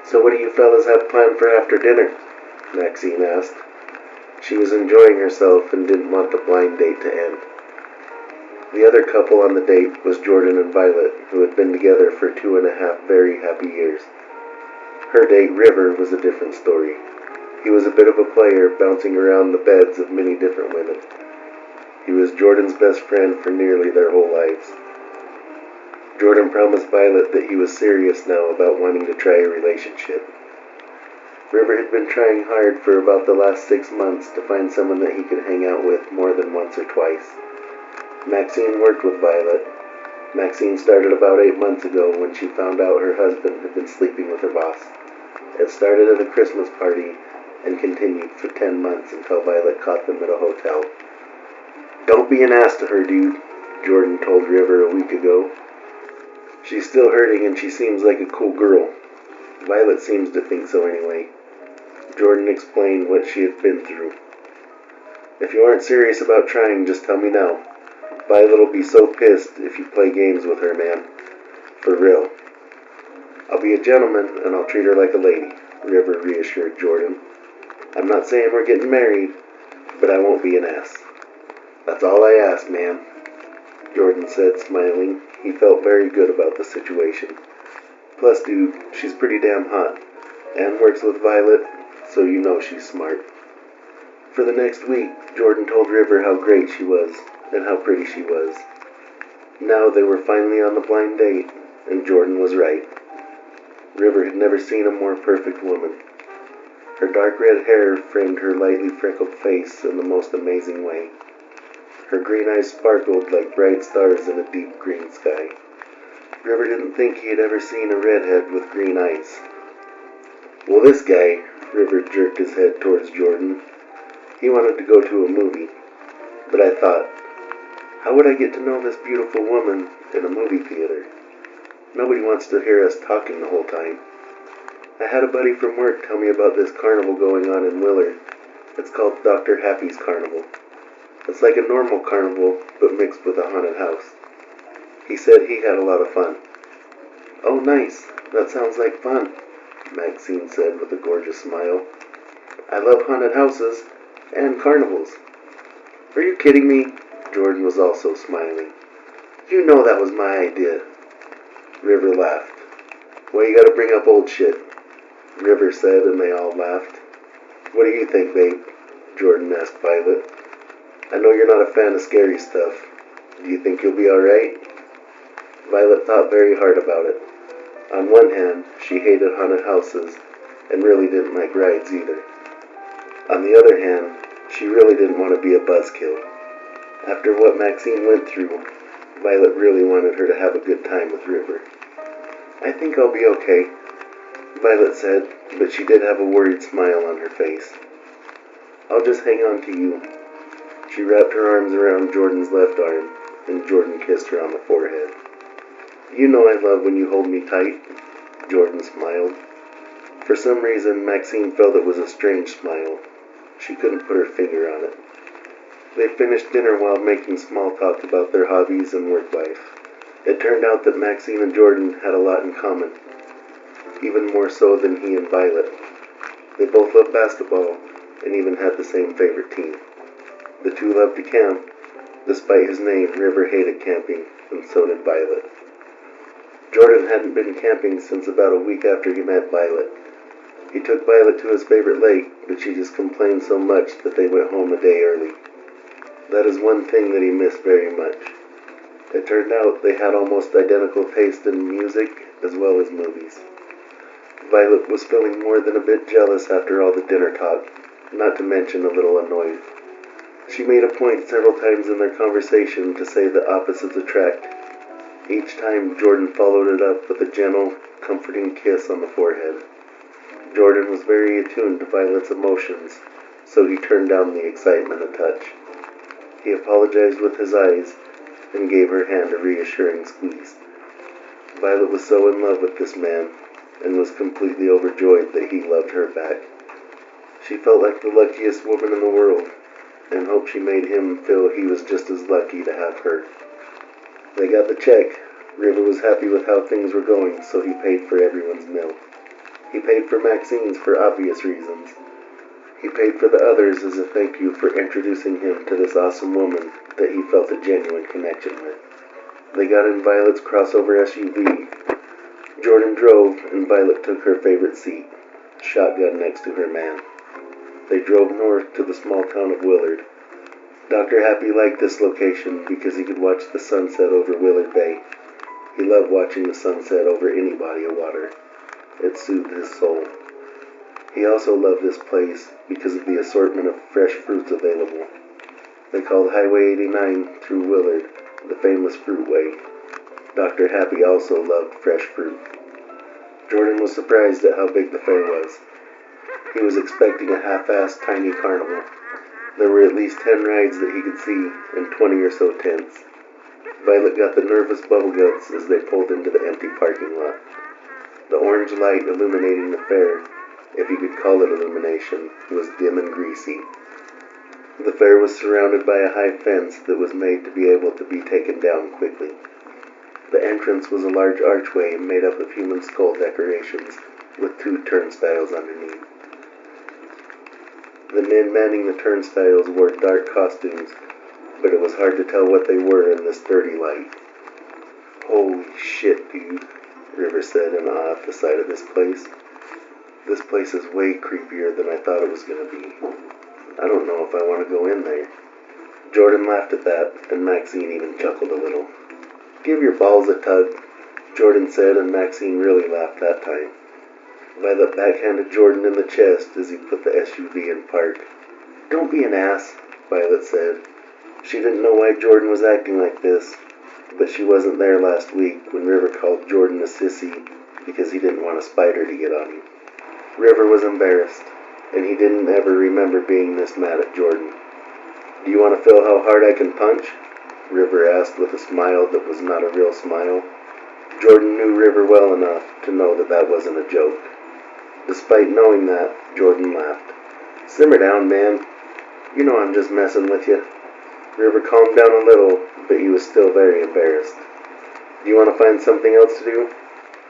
"So what do you fellas have planned for after dinner?" Maxine asked. She was enjoying herself and didn't want the blind date to end. The other couple on the date was Jordan and Violet, who had been together for 2.5 very happy years. Her date, River, was a different story. He was a bit of a player, bouncing around the beds of many different women. He was Jordan's best friend for nearly their whole lives. Jordan promised Violet that he was serious now about wanting to try a relationship. River had been trying hard for about the last 6 months to find someone that he could hang out with more than once or twice. Maxine worked with Violet. Maxine started about 8 months ago when she found out her husband had been sleeping with her boss. It started at a Christmas party and continued for 10 months until Violet caught them at a hotel. "Don't be an ass to her, dude," Jordan told River a week ago. "She's still hurting and she seems like a cool girl. Violet seems to think so anyway." Jordan explained what she had been through. "If you aren't serious about trying, just tell me now. Violet'll be so pissed if you play games with her, man. For real." "I'll be a gentleman and I'll treat her like a lady," River reassured Jordan. "I'm not saying we're getting married, but I won't be an ass. That's all I ask, man," Jordan said, smiling. He felt very good about the situation. "Plus, dude, she's pretty damn hot, and works with Violet, so you know she's smart." For the next week, Jordan told River how great she was, and how pretty she was. Now they were finally on the blind date, and Jordan was right. River had never seen a more perfect woman. Her dark red hair framed her lightly freckled face in the most amazing way. Her green eyes sparkled like bright stars in a deep green sky. River didn't think he had ever seen a redhead with green eyes. "Well, this guy," River jerked his head towards Jordan, "he wanted to go to a movie. But I thought, how would I get to know this beautiful woman in a movie theater? Nobody wants to hear us talking the whole time. I had a buddy from work tell me about this carnival going on in Willard. It's called Dr. Happy's Carnival. It's like a normal carnival, but mixed with a haunted house. He said he had a lot of fun." "Oh, nice. That sounds like fun," Maxine said with a gorgeous smile. "I love haunted houses and carnivals." "Are you kidding me?" Jordan was also smiling. "You know that was my idea." River laughed. "Why you gotta bring up old shit?" River said, and they all laughed. "What do you think, babe?" Jordan asked Violet. "I know you're not a fan of scary stuff. Do you think you'll be alright?" Violet thought very hard about it. On one hand, she hated haunted houses and really didn't like rides either. On the other hand, she really didn't want to be a buzzkill. After what Maxine went through, Violet really wanted her to have a good time with River. "I think I'll be okay," Violet said, but she did have a worried smile on her face. "I'll just hang on to you." She wrapped her arms around Jordan's left arm, and Jordan kissed her on the forehead. "You know I love when you hold me tight," Jordan smiled. For some reason, Maxine felt it was a strange smile. She couldn't put her finger on it. They finished dinner while making small talk about their hobbies and work life. It turned out that Maxine and Jordan had a lot in common, even more so than he and Violet. They both loved basketball and even had the same favorite team. The two loved to camp. Despite his name, River hated camping, and so did Violet. Jordan hadn't been camping since about a week after he met Violet. He took Violet to his favorite lake, but she just complained so much that they went home a day early. That is one thing that he missed very much. It turned out they had almost identical taste in music as well as movies. Violet was feeling more than a bit jealous after all the dinner talk, not to mention a little annoyed. She made a point several times in their conversation to say that opposites attract. Each time, Jordan followed it up with a gentle, comforting kiss on the forehead. Jordan was very attuned to Violet's emotions, so he turned down the excitement a touch. He apologized with his eyes and gave her hand a reassuring squeeze. Violet was so in love with this man and was completely overjoyed that he loved her back. She felt like the luckiest woman in the world and hoped she made him feel he was just as lucky to have her. They got the check. River was happy with how things were going, so he paid for everyone's meal. He paid for Maxine's for obvious reasons. He paid for the others as a thank you for introducing him to this awesome woman that he felt a genuine connection with. They got in Violet's crossover SUV. Jordan drove, and Violet took her favorite seat, shotgun next to her man. They drove north to the small town of Willard. Dr. Happy liked this location because he could watch the sunset over Willard Bay. He loved watching the sunset over any body of water. It soothed his soul. He also loved this place because of the assortment of fresh fruits available. They called Highway 89 through Willard the famous Fruitway. Dr. Happy also loved fresh fruit. Jordan was surprised at how big the fair was. He was expecting a half-assed tiny carnival. There were at least 10 rides that he could see and 20 or so tents. Violet got the nervous bubble guts as they pulled into the empty parking lot. The orange light illuminating the fair, if you could call it illumination, was dim and greasy. The fair was surrounded by a high fence that was made to be able to be taken down quickly. The entrance was a large archway made up of human skull decorations with 2 turnstiles underneath. The men manning the turnstiles wore dark costumes, but it was hard to tell what they were in this dirty light. "Holy shit, dude," River said in awe at the sight of this place. "This place is way creepier than I thought it was going to be. I don't know if I want to go in there." Jordan laughed at that, and Maxine even chuckled a little. "Give your balls a tug," Jordan said, and Maxine really laughed that time. Violet backhanded Jordan in the chest as he put the SUV in park. "Don't be an ass," Violet said. She didn't know why Jordan was acting like this, but she wasn't there last week when River called Jordan a sissy because he didn't want a spider to get on him. River was embarrassed, and he didn't ever remember being this mad at Jordan. "Do you want to feel how hard I can punch?" River asked with a smile that was not a real smile. Jordan knew River well enough to know that that wasn't a joke. Despite knowing that, Jordan laughed. "Simmer down, man. You know I'm just messing with you." River calmed down a little, but he was still very embarrassed. "Do you want to find something else to do?"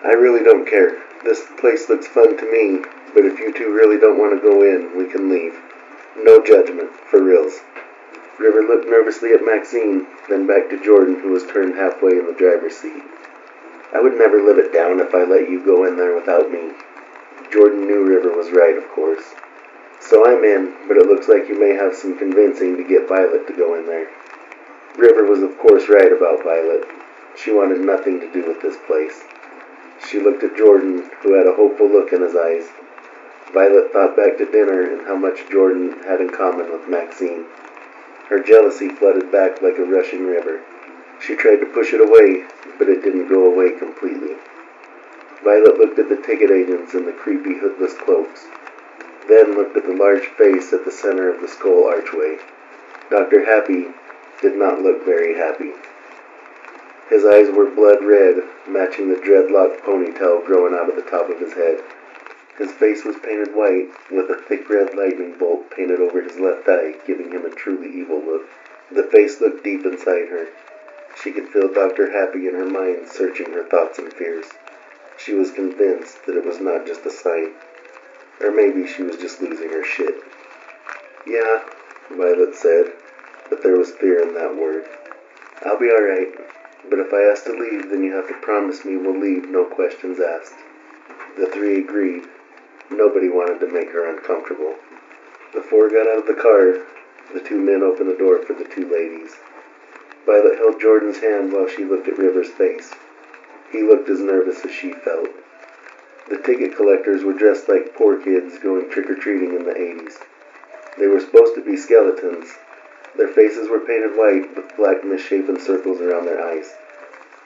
"I really don't care. This place looks fun to me, but if you two really don't want to go in, we can leave. No judgment, for reals." River looked nervously at Maxine, then back to Jordan, who was turned halfway in the driver's seat. "I would never live it down if I let you go in there without me." Jordan knew River was right, of course. "So I'm in, but it looks like you may have some convincing to get Violet to go in there." River was of course right about Violet. She wanted nothing to do with this place. She looked at Jordan, who had a hopeful look in his eyes. Violet thought back to dinner and how much Jordan had in common with Maxine. Her jealousy flooded back like a rushing river. She tried to push it away, but it didn't go away completely. Violet looked at the ticket agents in the creepy hoodless cloaks, then looked at the large face at the center of the skull archway. Dr. Happy did not look very happy. His eyes were blood red, matching the dreadlock ponytail growing out of the top of his head. His face was painted white, with a thick red lightning bolt painted over his left eye, giving him a truly evil look. The face looked deep inside her. She could feel Dr. Happy in her mind, searching her thoughts and fears. She was convinced that it was not just a sight. Or maybe she was just losing her shit. "Yeah," Violet said, but there was fear in that word. "I'll be alright, but if I ask to leave, then you have to promise me we'll leave, no questions asked." The 3 agreed. Nobody wanted to make her uncomfortable. The 4 got out of the car. The 2 men opened the door for the 2 ladies. Violet held Jordan's hand while she looked at River's face. He looked as nervous as she felt. The ticket collectors were dressed like poor kids going trick-or-treating in the 80s. They were supposed to be skeletons. Their faces were painted white with black misshapen circles around their eyes.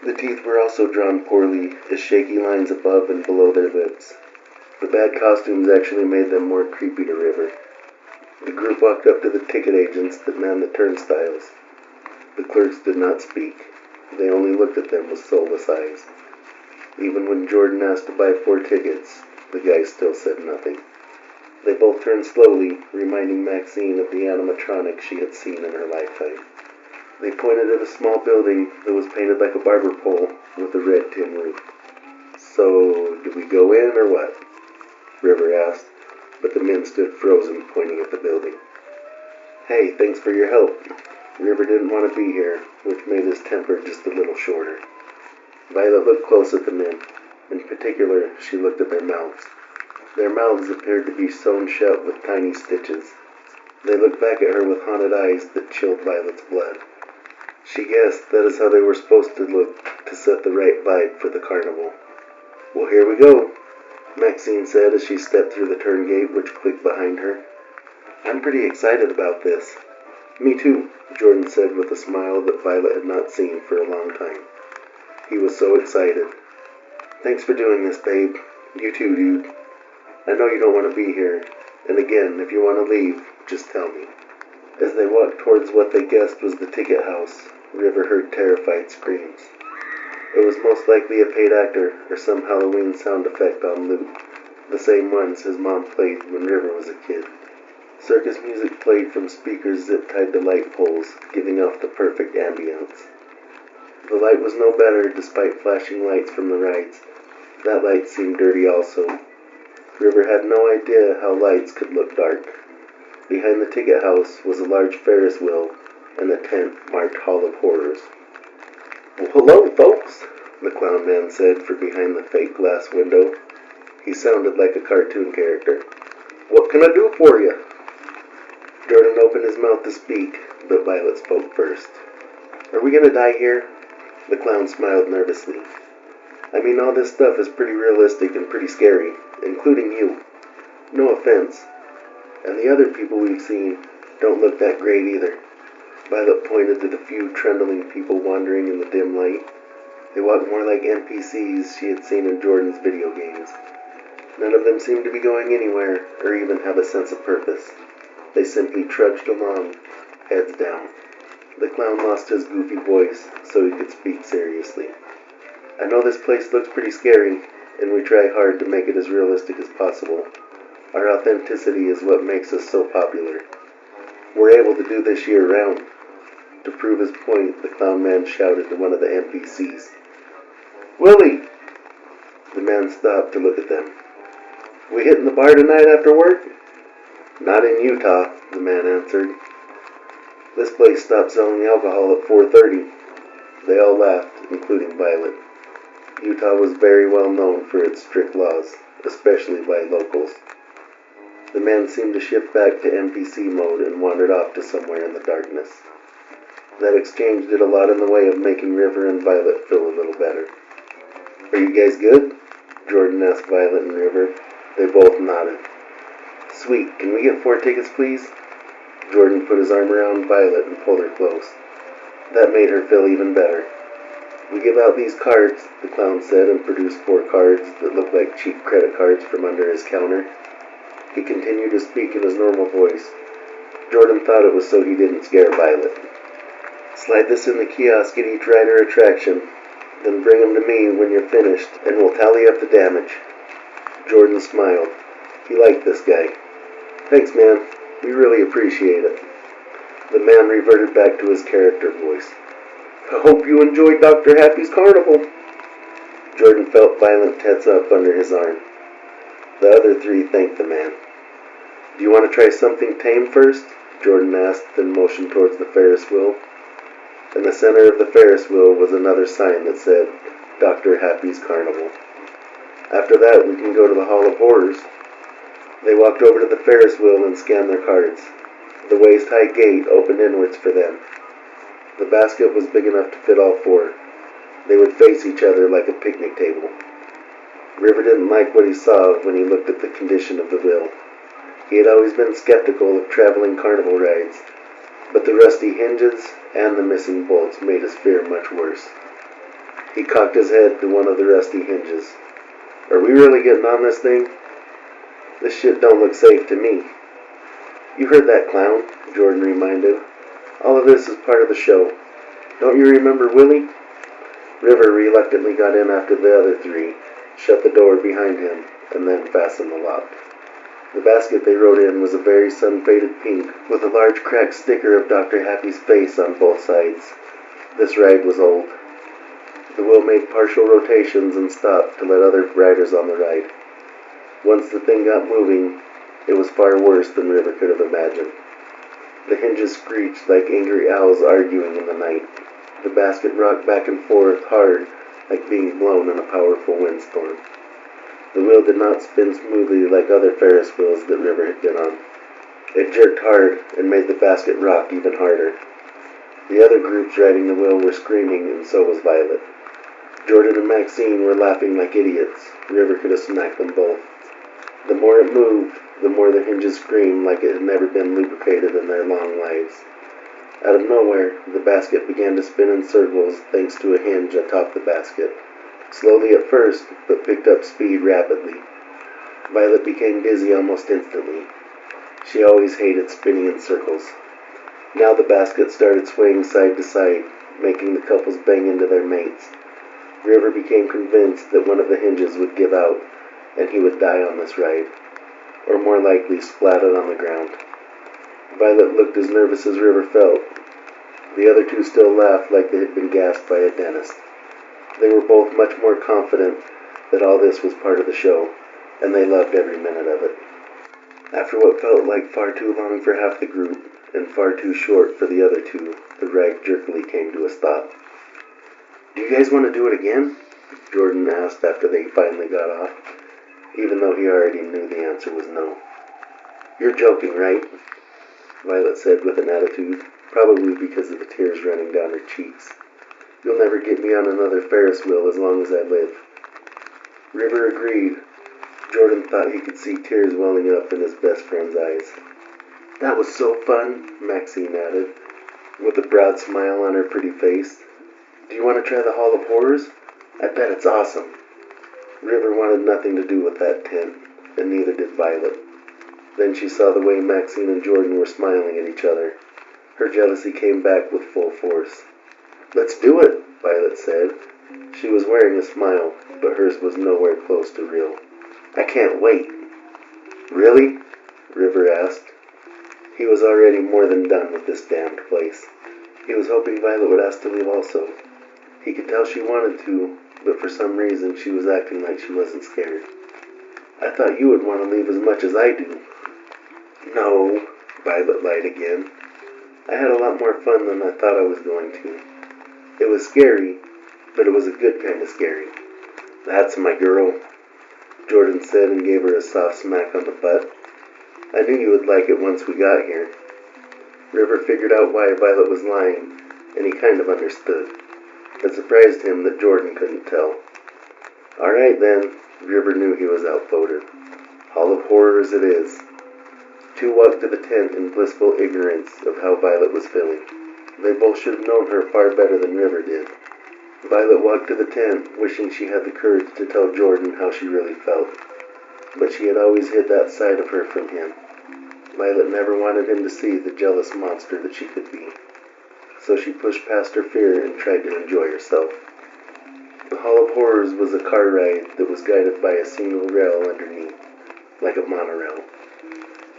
The teeth were also drawn poorly, as shaky lines above and below their lips. The bad costumes actually made them more creepy to River. The group walked up to the ticket agents that manned the turnstiles. The clerks did not speak. They only looked at them with soulless eyes. Even when Jordan asked to buy 4 tickets, the guys still said nothing. They both turned slowly, reminding Maxine of the animatronic she had seen in her lifetime. They pointed at a small building that was painted like a barber pole with a red tin roof. "So, do we go in or what?" River asked, but the men stood frozen, pointing at the building. Hey, thanks for your help. River didn't want to be here, which made his temper just a little shorter. Violet looked close at the men. In particular, she looked at their mouths. Their mouths appeared to be sewn shut with tiny stitches. They looked back at her with haunted eyes that chilled Violet's blood. She guessed that is how they were supposed to look to set the right vibe for the carnival. Well, here we go, Maxine said as she stepped through the turn gate, which clicked behind her. I'm pretty excited about this. Me too, Jordan said with a smile that Violet had not seen for a long time. He was so excited. Thanks for doing this, babe. You too, dude. I know you don't want to be here, and again, if you want to leave, just tell me. As they walked towards what they guessed was the ticket house, River heard terrified screams. It was most likely a paid actor or some Halloween sound effect on loop, the same ones his mom played when River was a kid. Circus music played from speakers zip-tied to light poles, giving off the perfect ambience. The light was no better despite flashing lights from the rides. That light seemed dirty also. River had no idea how lights could look dark. Behind the ticket house was a large Ferris wheel and a tent marked Hall of Horrors. Well, hello, folks, the clown man said from behind the fake glass window. He sounded like a cartoon character. What can I do for you? Jordan opened his mouth to speak, but Violet spoke first. Are we gonna die here? The clown smiled nervously. I mean, all this stuff is pretty realistic and pretty scary, including you. No offense. And the other people we've seen don't look that great either. Violet pointed to the few trundling people wandering in the dim light. They walked more like NPCs she had seen in Jordan's video games. None of them seemed to be going anywhere or even have a sense of purpose. They simply trudged along, heads down. The clown lost his goofy voice so he could speak seriously. I know this place looks pretty scary, and we try hard to make it as realistic as possible. Our authenticity is what makes us so popular. We're able to do this year-round. To prove his point, the clown man shouted to one of the NPCs. Willie! The man stopped to look at them. We hitting the bar tonight after work? Not in Utah, the man answered. This place stopped selling alcohol at 4:30. They all laughed, including Violet. Utah was very well known for its strict laws, especially by locals. The man seemed to shift back to NPC mode and wandered off to somewhere in the darkness. That exchange did a lot in the way of making River and Violet feel a little better. Are you guys good? Jordan asked Violet and River. They both nodded. Sweet, can we get 4 tickets, please? Jordan put his arm around Violet and pulled her close. That made her feel even better. We give out these cards, the clown said, and produced 4 cards that looked like cheap credit cards from under his counter. He continued to speak in his normal voice. Jordan thought it was so he didn't scare Violet. Slide this in the kiosk at each ride or attraction, then bring them to me when you're finished, and we'll tally up the damage. Jordan smiled. He liked this guy. Thanks, man. We really appreciate it. The man reverted back to his character voice. I hope you enjoyed Dr. Happy's Carnival. Jordan felt Violet tense up under his arm. The other 3 thanked the man. Do you want to try something tame first? Jordan asked, then motioned towards the Ferris wheel. In the center of the Ferris wheel was another sign that said, Dr. Happy's Carnival. After that, we can go to the Hall of Horrors. They walked over to the Ferris wheel and scanned their cards. The waist-high gate opened inwards for them. The basket was big enough to fit all 4. They would face each other like a picnic table. River didn't like what he saw when he looked at the condition of the wheel. He had always been skeptical of traveling carnival rides, but the rusty hinges and the missing bolts made his fear much worse. He cocked his head to one of the rusty hinges. Are we really getting on this thing? This shit don't look safe to me. You heard that, clown, Jordan reminded. All of this is part of the show. Don't you remember Willie? River reluctantly got in after the other 3, shut the door behind him, and then fastened the lock. The basket they rode in was a very sun-faded pink, with a large cracked sticker of Dr. Happy's face on both sides. This ride was old. The wheel made partial rotations and stopped to let other riders on the ride. Once the thing got moving, it was far worse than River could have imagined. The hinges screeched like angry owls arguing in the night. The basket rocked back and forth hard, like being blown in a powerful windstorm. The wheel did not spin smoothly like other Ferris wheels that River had been on. It jerked hard and made the basket rock even harder. The other groups riding the wheel were screaming, and so was Violet. Jordan and Maxine were laughing like idiots. River could have smacked them both. The more it moved, the more the hinges screamed like it had never been lubricated in their long lives. Out of nowhere, the basket began to spin in circles thanks to a hinge atop the basket. Slowly at first, but picked up speed rapidly. Violet became dizzy almost instantly. She always hated spinning in circles. Now the basket started swaying side to side, making the couples bang into their mates. River became convinced that one of the hinges would give out, and he would die on this ride, or more likely splatted on the ground. Violet looked as nervous as River felt. The other two still laughed like they had been gassed by a dentist. They were both much more confident that all this was part of the show, and they loved every minute of it. After what felt like far too long for half the group, and far too short for the other two, the ride jerkily came to a stop. "Do you guys want to do it again?" Jordan asked after they finally got off, even though he already knew the answer was no. "You're joking, right?" Violet said with an attitude, probably because of the tears running down her cheeks. "You'll never get me on another Ferris wheel as long as I live." River agreed. Jordan thought he could see tears welling up in his best friend's eyes. "That was so fun," Maxine added, with a broad smile on her pretty face. "Do you want to try the Hall of Horrors? I bet it's awesome." River wanted nothing to do with that tent, and neither did Violet. Then she saw the way Maxine and Jordan were smiling at each other. Her jealousy came back with full force. "Let's do it," Violet said. She was wearing a smile, but hers was nowhere close to real. "I can't wait." "Really?" River asked. He was already more than done with this damned place. He was hoping Violet would ask to leave also. He could tell she wanted to, but for some reason she was acting like she wasn't scared. "I thought you would want to leave as much as I do." "No," Violet lied again. "I had a lot more fun than I thought I was going to. It was scary, but it was a good kind of scary." "That's my girl," Jordan said and gave her a soft smack on the butt. "I knew you would like it once we got here." River figured out why Violet was lying, and he kind of understood. It surprised him that Jordan couldn't tell. "All right then," River knew he was outvoted. "Hall of Horrors it is." Two walked to the tent in blissful ignorance of how Violet was feeling. They both should have known her far better than River did. Violet walked to the tent, wishing she had the courage to tell Jordan how she really felt. But she had always hid that side of her from him. Violet never wanted him to see the jealous monster that she could be. So she pushed past her fear and tried to enjoy herself. The Hall of Horrors was a car ride that was guided by a single rail underneath, like a monorail.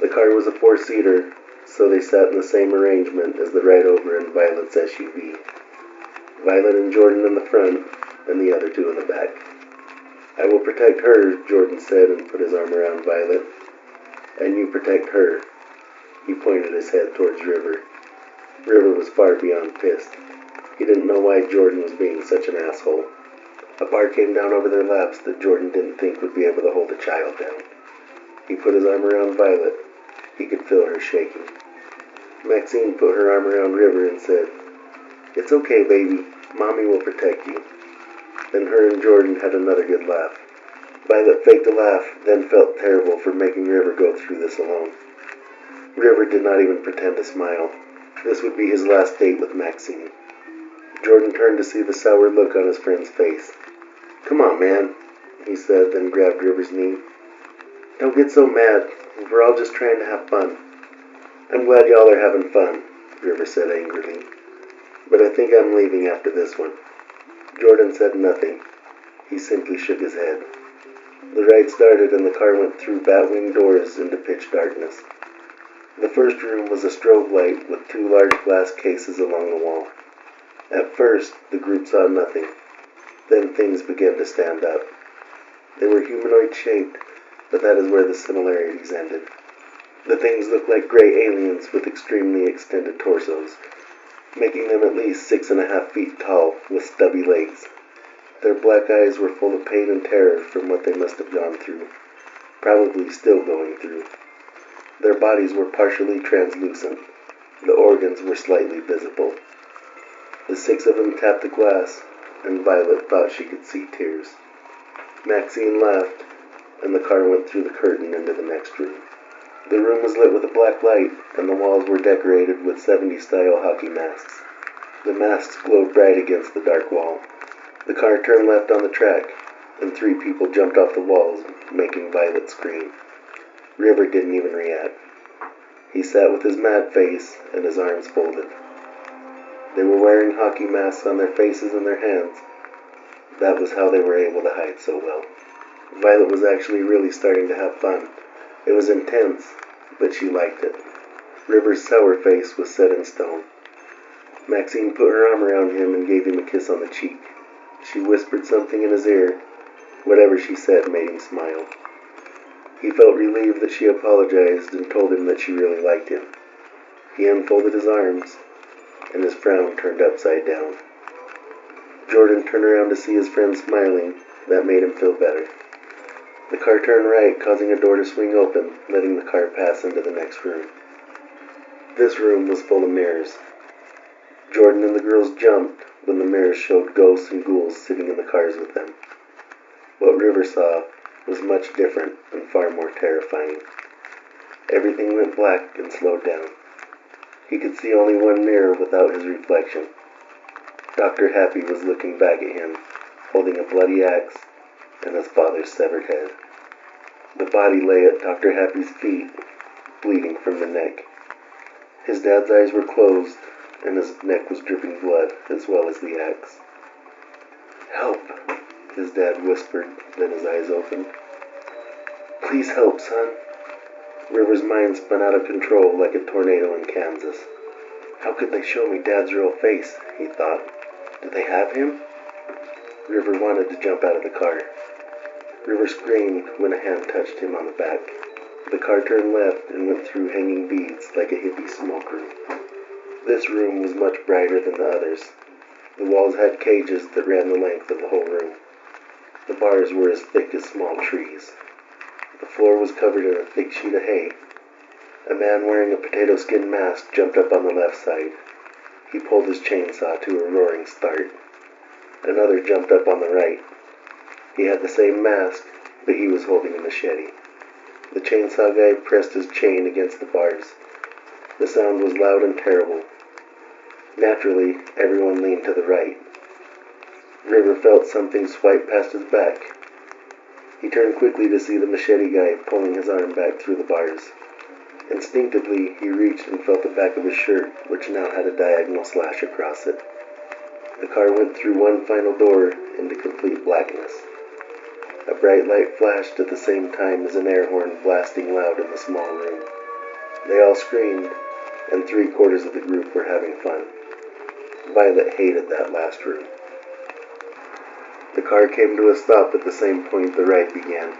The car was a four-seater, so they sat in the same arrangement as the ride over in Violet's SUV. Violet and Jordan in the front, and the other two in the back. "I will protect her," Jordan said and put his arm around Violet. "And you protect her." He pointed his head towards River. River was far beyond pissed. He didn't know why Jordan was being such an asshole. A bar came down over their laps that Jordan didn't think would be able to hold a child down. He put his arm around Violet. He could feel her shaking. Maxine put her arm around River and said, "It's okay, baby. Mommy will protect you." Then her and Jordan had another good laugh. Violet faked a laugh, then felt terrible for making River go through this alone. River did not even pretend to smile. This would be his last date with Maxine. Jordan turned to see the sour look on his friend's face. "Come on, man," he said, then grabbed River's knee. "Don't get so mad. We're all just trying to have fun." "I'm glad y'all are having fun," River said angrily. "But I think I'm leaving after this one." Jordan said nothing. He simply shook his head. The ride started and the car went through bat-wing doors into pitch darkness. The first room was a strobe light with two large glass cases along the wall. At first, the group saw nothing. Then things began to stand up. They were humanoid-shaped, but that is where the similarities ended. The things looked like gray aliens with extremely extended torsos, making them at least 6.5 feet tall with stubby legs. Their black eyes were full of pain and terror from what they must have gone through, probably still going through. Their bodies were partially translucent. The organs were slightly visible. The 6 of them tapped the glass, and Violet thought she could see tears. Maxine laughed, and the car went through the curtain into the next room. The room was lit with a black light, and the walls were decorated with 70s-style hockey masks. The masks glowed bright against the dark wall. The car turned left on the track, and 3 people jumped off the walls, making Violet scream. River didn't even react. He sat with his mad face and his arms folded. They were wearing hockey masks on their faces and their hands. That was how they were able to hide so well. Violet was actually really starting to have fun. It was intense, but she liked it. River's sour face was set in stone. Maxine put her arm around him and gave him a kiss on the cheek. She whispered something in his ear. Whatever she said made him smile. He felt relieved that she apologized and told him that she really liked him. He unfolded his arms, and his frown turned upside down. Jordan turned around to see his friend smiling. That made him feel better. The car turned right, causing a door to swing open, letting the car pass into the next room. This room was full of mirrors. Jordan and the girls jumped when the mirrors showed ghosts and ghouls sitting in the cars with them. What River saw was much different and far more terrifying. Everything went black and slowed down. He could see only one mirror without his reflection. Dr. Happy was looking back at him, holding a bloody axe and his father's severed head. The body lay at Dr. Happy's feet, bleeding from the neck. His dad's eyes were closed, and his neck was dripping blood, as well as the axe. "Help," his dad whispered, then his eyes opened. "Please help, son." River's mind spun out of control like a tornado in Kansas. How could they show me Dad's real face, he thought. Do they have him? River wanted to jump out of the car. River screamed when a hand touched him on the back. The car turned left and went through hanging beads like a hippie smoke room. This room was much brighter than the others. The walls had cages that ran the length of the whole room. The bars were as thick as small trees. The floor was covered in a thick sheet of hay. A man wearing a potato skin mask jumped up on the left side. He pulled his chainsaw to a roaring start. Another jumped up on the right. He had the same mask, but he was holding a machete. The chainsaw guy pressed his chain against the bars. The sound was loud and terrible. Naturally, everyone leaned to the right. River felt something swipe past his back. He turned quickly to see the machete guy pulling his arm back through the bars. Instinctively, he reached and felt the back of his shirt, which now had a diagonal slash across it. The car went through one final door into complete blackness. A bright light flashed at the same time as an air horn blasting loud in the small room. They all screamed, and 3/4 of the group were having fun. Violet hated that last room. The car came to a stop at the same point the ride began.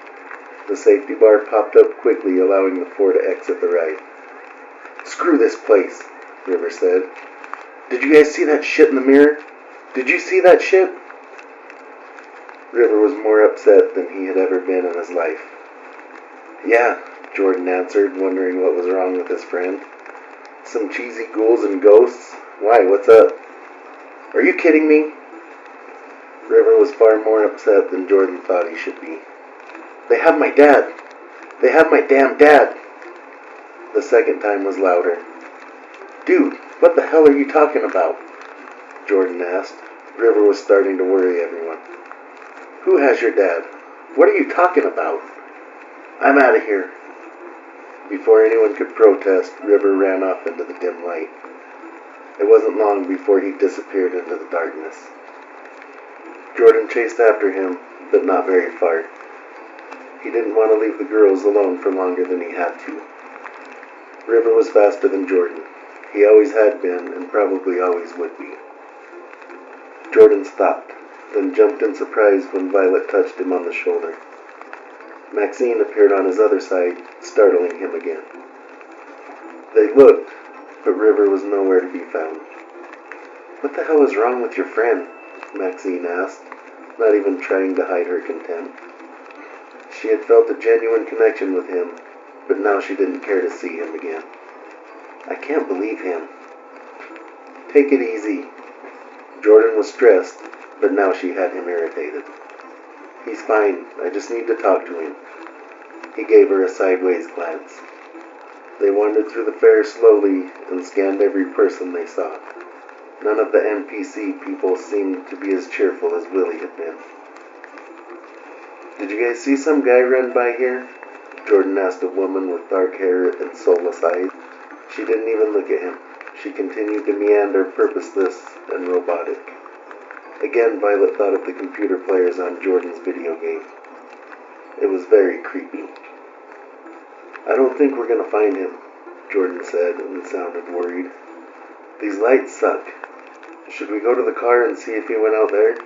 The safety bar popped up quickly, allowing the 4 to exit the ride. "Screw this place," River said. "Did you guys see that shit in the mirror? Did you see that shit?" River was more upset than he had ever been in his life. "Yeah," Jordan answered, wondering what was wrong with his friend. "Some cheesy ghouls and ghosts? Why, what's up?" "Are you kidding me?" River was far more upset than Jordan thought he should be. "They have my dad! They have my damn dad!" The second time was louder. "Dude, what the hell are you talking about?" Jordan asked. River was starting to worry everyone. "Who has your dad? What are you talking about?" "I'm out of here." Before anyone could protest, River ran off into the dim light. It wasn't long before he disappeared into the darkness. Jordan chased after him, but not very far. He didn't want to leave the girls alone for longer than he had to. River was faster than Jordan. He always had been, and probably always would be. Jordan stopped, then jumped in surprise when Violet touched him on the shoulder. Maxine appeared on his other side, startling him again. They looked, but River was nowhere to be found. "What the hell is wrong with your friend?" Maxine asked, not even trying to hide her contempt. She had felt a genuine connection with him, but now she didn't care to see him again. "I can't believe him." "Take it easy." Jordan was stressed, but now she had him irritated. "He's fine. I just need to talk to him." He gave her a sideways glance. They wandered through the fair slowly and scanned every person they saw. None of the NPC people seemed to be as cheerful as Willie had been. "Did you guys see some guy run by here?" Jordan asked a woman with dark hair and soulless eyes. She didn't even look at him. She continued to meander, purposeless and robotic. Again, Violet thought of the computer players on Jordan's video game. It was very creepy. "I don't think we're going to find him," Jordan said, and sounded worried. "These lights suck. Should we go to the car and see if he went out there?"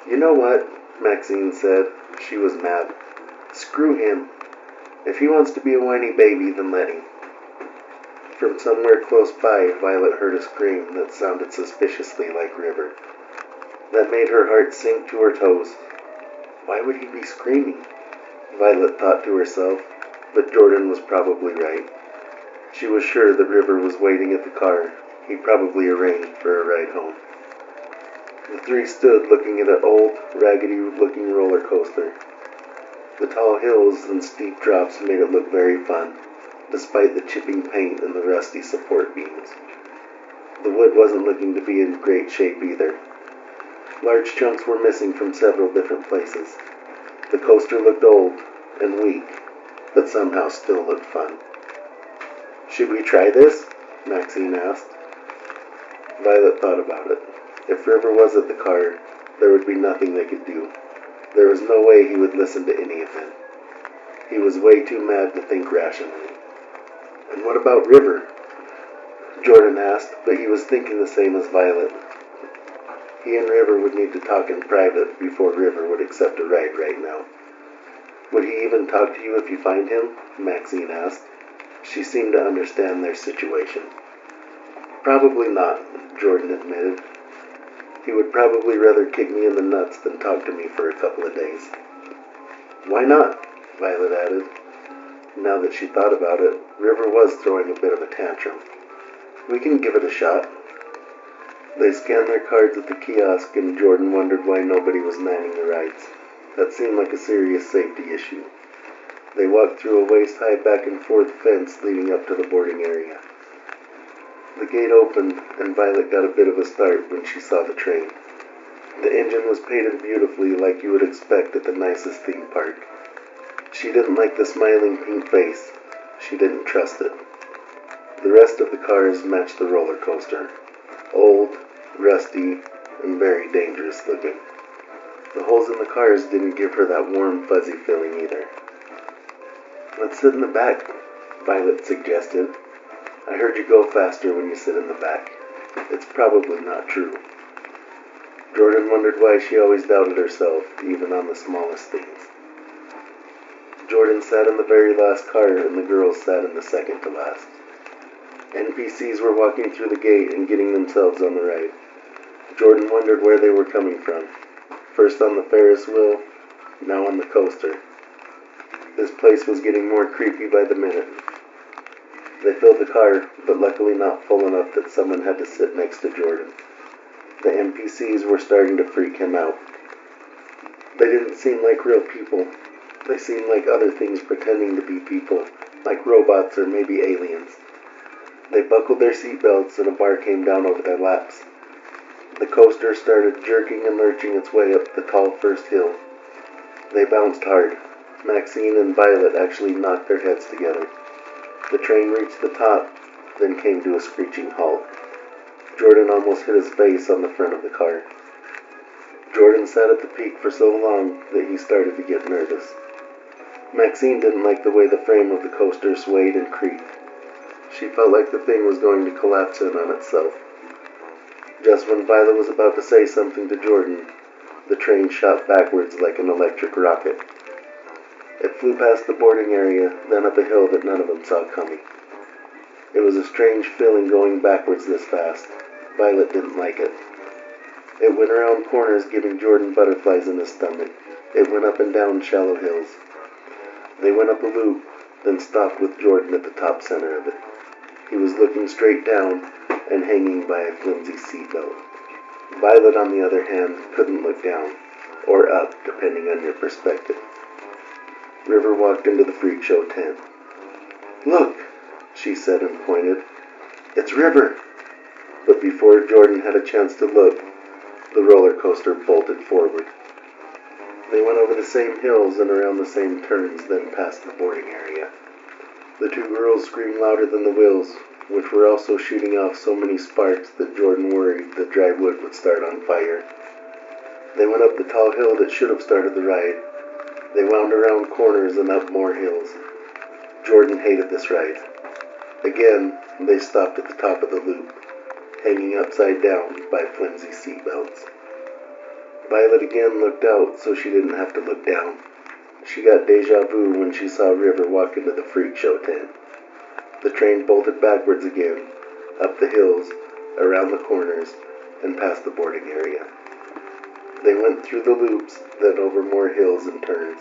"You know what?" Maxine said. She was mad. "Screw him. If he wants to be a whiny baby, then let him." From somewhere close by, Violet heard a scream that sounded suspiciously like River. That made her heart sink to her toes. Why would he be screaming? Violet thought to herself, but Jordan was probably right. She was sure that River was waiting at the car. He probably arranged for a ride home. The three stood looking at an old, raggedy-looking roller coaster. The tall hills and steep drops made it look very fun, despite the chipping paint and the rusty support beams. The wood wasn't looking to be in great shape either. Large chunks were missing from several different places. The coaster looked old and weak, but somehow still looked fun. "Should we try this?" Maxine asked. Violet thought about it. If River was at the car, there would be nothing they could do. There was no way he would listen to any of them. He was way too mad to think rationally. "And what about River?" Jordan asked, but he was thinking the same as Violet. He and River would need to talk in private before River would accept a ride right now. "Would he even talk to you if you find him?" Maxine asked. She seemed to understand their situation. "Probably not," Jordan admitted. "He would probably rather kick me in the nuts than talk to me for a couple of days." "Why not?" Violet added. Now that she thought about it, River was throwing a bit of a tantrum. "We can give it a shot." They scanned their cards at the kiosk, and Jordan wondered why nobody was manning the rides. That seemed like a serious safety issue. They walked through a waist-high back-and-forth fence leading up to the boarding area. The gate opened, and Violet got a bit of a start when she saw the train. The engine was painted beautifully like you would expect at the nicest theme park. She didn't like the smiling pink face. She didn't trust it. The rest of the cars matched the roller coaster. Old, rusty, and very dangerous looking. The holes in the cars didn't give her that warm, fuzzy feeling either. "Let's sit in the back," Violet suggested. "I heard you go faster when you sit in the back." It's probably not true. Jordan wondered why she always doubted herself, even on the smallest things. Jordan sat in the very last car, and the girls sat in the second to last. NPCs were walking through the gate and getting themselves on the ride. Jordan wondered where they were coming from. First on the Ferris wheel, now on the coaster. This place was getting more creepy by the minute. They filled the car, but luckily not full enough that someone had to sit next to Jordan. The NPCs were starting to freak him out. They didn't seem like real people. They seemed like other things pretending to be people, like robots or maybe aliens. They buckled their seatbelts and a bar came down over their laps. The coaster started jerking and lurching its way up the tall first hill. They bounced hard. Maxine and Violet actually knocked their heads together. The train reached the top, then came to a screeching halt. Jordan almost hit his face on the front of the car. Jordan sat at the peak for so long that he started to get nervous. Maxine didn't like the way the frame of the coaster swayed and creaked. She felt like the thing was going to collapse in on itself. Just when Violet was about to say something to Jordan, the train shot backwards like an electric rocket. It flew past the boarding area, then up a hill that none of them saw coming. It was a strange feeling going backwards this fast. Violet didn't like it. It went around corners, giving Jordan butterflies in his stomach. It went up and down shallow hills. They went up a loop, then stopped with Jordan at the top center of it. He was looking straight down and hanging by a flimsy seatbelt. Violet, on the other hand, couldn't look down, or up, depending on your perspective. River walked into the freak show tent. "Look," she said and pointed. "It's River." But before Jordan had a chance to look, the roller coaster bolted forward. They went over the same hills and around the same turns, then past the boarding area. The two girls screamed louder than the wheels, which were also shooting off so many sparks that Jordan worried that dry wood would start on fire. They went up the tall hill that should have started the ride. They wound around corners and up more hills. Jordan hated this ride. Again, they stopped at the top of the loop, hanging upside down by flimsy seatbelts. Violet again looked out so she didn't have to look down. She got deja vu when she saw River walk into the freak show tent. The train bolted backwards again, up the hills, around the corners, and past the boarding area. They went through the loops, then over more hills and turns.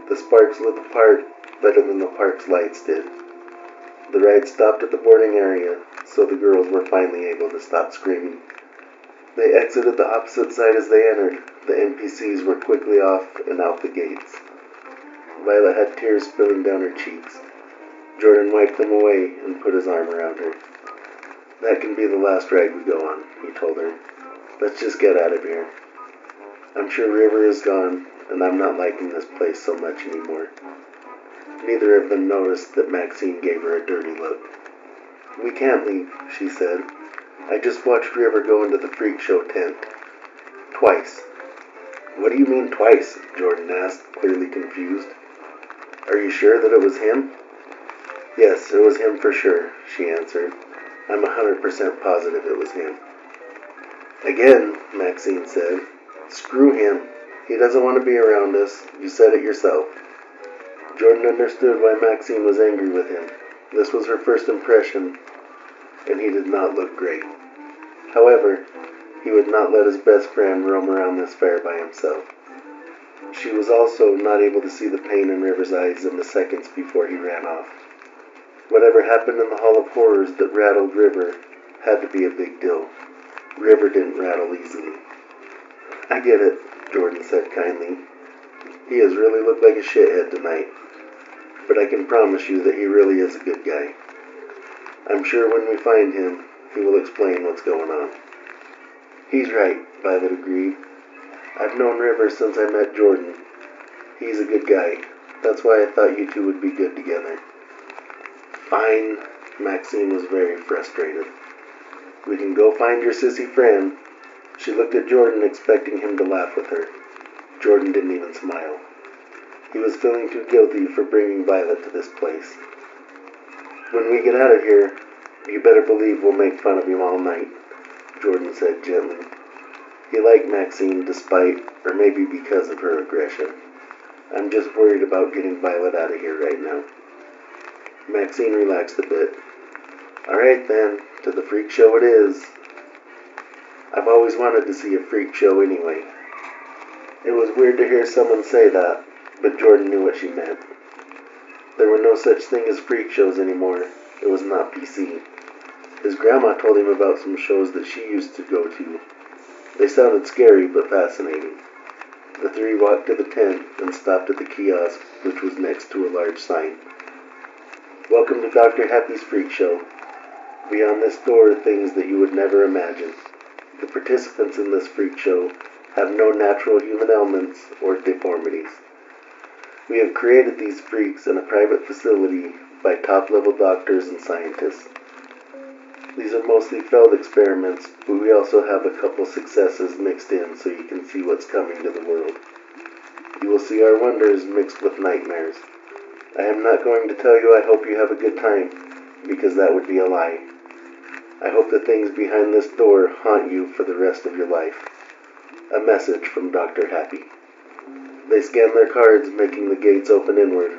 The sparks lit the park better than the park's lights did. The ride stopped at the boarding area, so the girls were finally able to stop screaming. They exited the opposite side as they entered. The NPCs were quickly off and out the gates. Violet had tears spilling down her cheeks. Jordan wiped them away and put his arm around her. "That can be the last ride we go on," he told her. "Let's just get out of here. I'm sure River is gone, and I'm not liking this place so much anymore." Neither of them noticed that Maxine gave her a dirty look. "We can't leave," she said. "I just watched River go into the freak show tent. Twice." "What do you mean twice?" Jordan asked, clearly confused. "Are you sure that it was him?" "Yes, it was him for sure," she answered. "I'm 100% positive it was him." "Again," Maxine said. "Screw him. He doesn't want to be around us. You said it yourself." Jordan understood why Maxine was angry with him. This was her first impression, and he did not look great. However, he would not let his best friend roam around this fair by himself. She was also not able to see the pain in River's eyes in the seconds before he ran off. Whatever happened in the Hall of Horrors that rattled River had to be a big deal. River didn't rattle easily. "I get it," Jordan said kindly. "He has really looked like a shithead tonight. But I can promise you that he really is a good guy. I'm sure when we find him, he will explain what's going on." "He's right," Violet agreed. "I've known River since I met Jordan. He's a good guy. That's why I thought you two would be good together." "Fine." Maxine was very frustrated. "We can go find your sissy friend." She looked at Jordan, expecting him to laugh with her. Jordan didn't even smile. He was feeling too guilty for bringing Violet to this place. "When we get out of here, you better believe we'll make fun of him all night," Jordan said gently. He liked Maxine despite, or maybe because of her aggression. "I'm just worried about getting Violet out of here right now." Maxine relaxed a bit. "All right then, to the freak show it is." "I've always wanted to see a freak show anyway." It was weird to hear someone say that, but Jordan knew what she meant. There were no such thing as freak shows anymore. It was not PC. His grandma told him about some shows that she used to go to. They sounded scary but fascinating. The three walked to the tent and stopped at the kiosk, which was next to a large sign. "Welcome to Dr. Happy's Freak Show. Beyond this door are things that you would never imagine. The participants in this freak show have no natural human ailments or deformities. We have created these freaks in a private facility by top-level doctors and scientists. These are mostly failed experiments, but we also have a couple successes mixed in so you can see what's coming to the world. You will see our wonders mixed with nightmares. I am not going to tell you I hope you have a good time, because that would be a lie. I hope the things behind this door haunt you for the rest of your life. A message from Dr. Happy." They scanned their cards, making the gates open inward.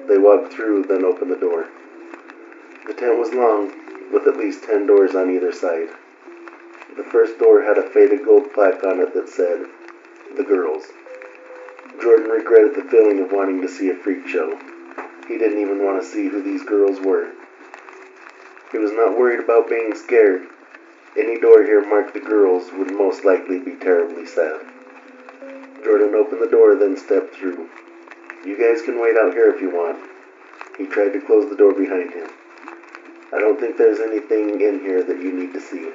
They walked through, then opened the door. The tent was long, with at least 10 doors on either side. The first door had a faded gold plaque on it that said, "The Girls." Jordan regretted the feeling of wanting to see a freak show. He didn't even want to see who these girls were. He was not worried about being scared. Any door here marked "The Girls" would most likely be terribly sad. Jordan opened the door, then stepped through. "You guys can wait out here if you want." He tried to close the door behind him. "I don't think there's anything in here that you need to see."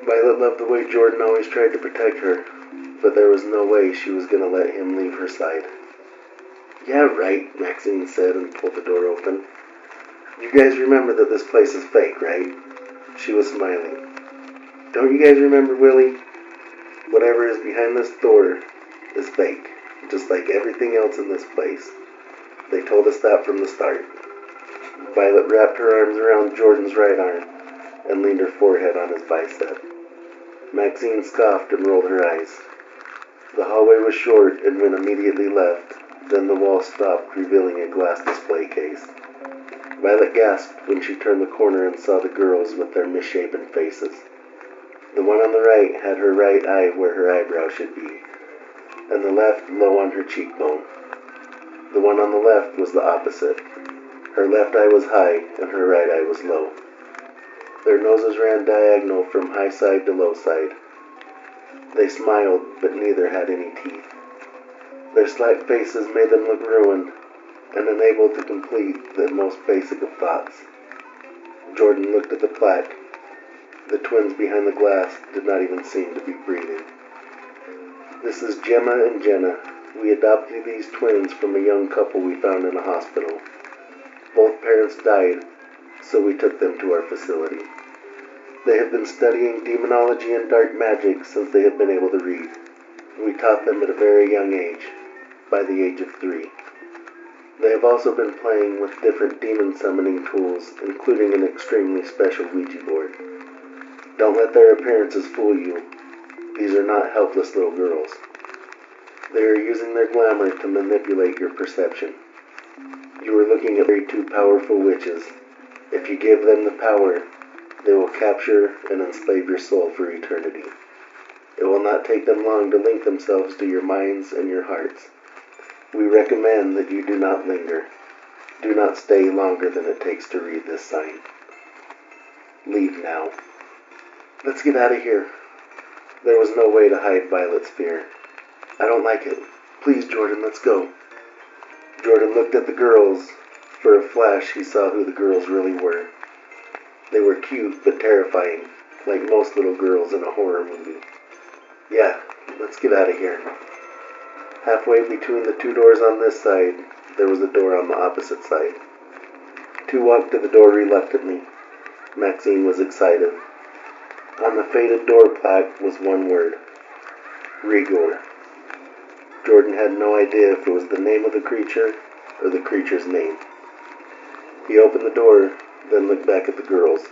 Violet loved the way Jordan always tried to protect her, but there was no way she was going to let him leave her side. "Yeah, right," Maxine said and pulled the door open. "You guys remember that this place is fake, right?" She was smiling. "Don't you guys remember, Willie? Whatever is behind this door is fake, just like everything else in this place. They told us that from the start." Violet wrapped her arms around Jordan's right arm and leaned her forehead on his bicep. Maxine scoffed and rolled her eyes. The hallway was short and went immediately left. Then the wall stopped, revealing a glass display case. Violet gasped when she turned the corner and saw the girls with their misshapen faces. The one on the right had her right eye where her eyebrow should be, and the left low on her cheekbone. The one on the left was the opposite. Her left eye was high, and her right eye was low. Their noses ran diagonal from high side to low side. They smiled, but neither had any teeth. Their slack faces made them look ruined, and unable to complete the most basic of thoughts. Jordan looked at the plaque. The twins behind the glass did not even seem to be breathing. "This is Gemma and Jenna. We adopted these twins from a young couple we found in a hospital. Both parents died, so we took them to our facility. They have been studying demonology and dark magic since they have been able to read. We taught them at a very young age, by the age of 3. They have also been playing with different demon summoning tools, including an extremely special Ouija board. Don't let their appearances fool you. These are not helpless little girls. They are using their glamour to manipulate your perception. You are looking at very two powerful witches. If you give them the power, they will capture and enslave your soul for eternity. It will not take them long to link themselves to your minds and your hearts. We recommend that you do not linger. Do not stay longer than it takes to read this sign. Leave now." "Let's get out of here." There was no way to hide Violet's fear. "I don't like it. Please, Jordan, let's go." Jordan looked at the girls. For a flash, he saw who the girls really were. They were cute but terrifying, like most little girls in a horror movie. "Yeah, let's get out of here." Halfway between the 2 doors on this side, there was a door on the opposite side. 2 walked to the door reluctantly. Maxine was excited. On the faded door plaque was one word: Rigor. Jordan had no idea if it was the name of the creature or the creature's name. He opened the door, then looked back at the girls.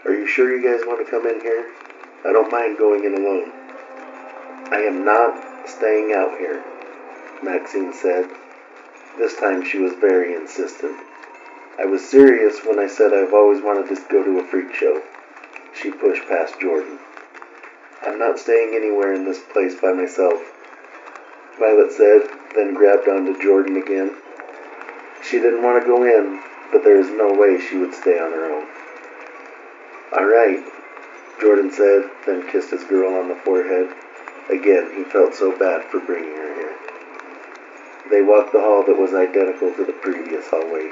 "Are you sure you guys want to come in here? I don't mind going in alone." "I am not staying out here," Maxine said. This time she was very insistent. "I was serious when I said I've always wanted to go to a freak show." She pushed past Jordan. "I'm not staying anywhere in this place by myself," Violet said, then grabbed onto Jordan again. She didn't want to go in, but there was no way she would stay on her own. "All right," Jordan said, then kissed his girl on the forehead. Again, he felt so bad for bringing her here. They walked the hall that was identical to the previous hallway.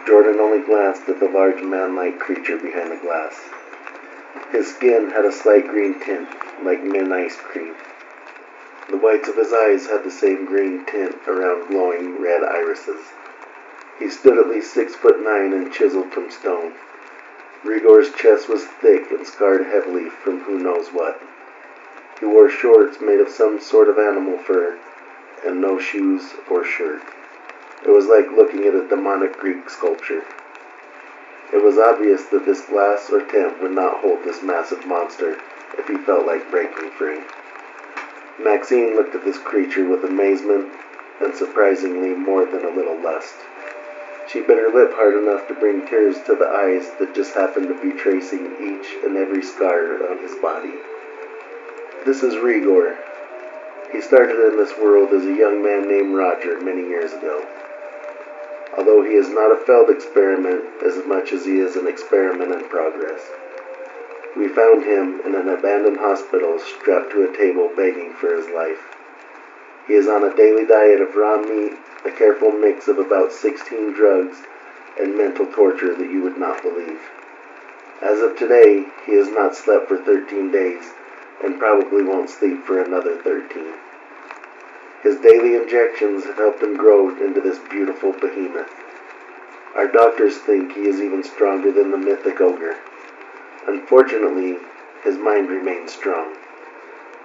Jordan only glanced at the large man-like creature behind the glass. His skin had a slight green tint, like mint ice cream. The whites of his eyes had the same green tint around glowing red irises. He stood at least 6'9" and chiseled from stone. Rigor's chest was thick and scarred heavily from who knows what. He wore shorts made of some sort of animal fur, and no shoes or shirt. It was like looking at a demonic Greek sculpture. It was obvious that this glass or tent would not hold this massive monster if he felt like breaking free. Maxine looked at this creature with amazement and surprisingly more than a little lust. She bit her lip hard enough to bring tears to the eyes that just happened to be tracing each and every scar on his body. This is Rigor. He started in this world as a young man named Roger many years ago. Although he is not a failed experiment as much as he is an experiment in progress. We found him in an abandoned hospital strapped to a table begging for his life. He is on a daily diet of raw meat, a careful mix of about 16 drugs, and mental torture that you would not believe. As of today, he has not slept for 13 days and probably won't sleep for another 13. His daily injections have helped him grow into this beautiful behemoth. Our doctors think he is even stronger than the mythic ogre. Unfortunately, his mind remains strong.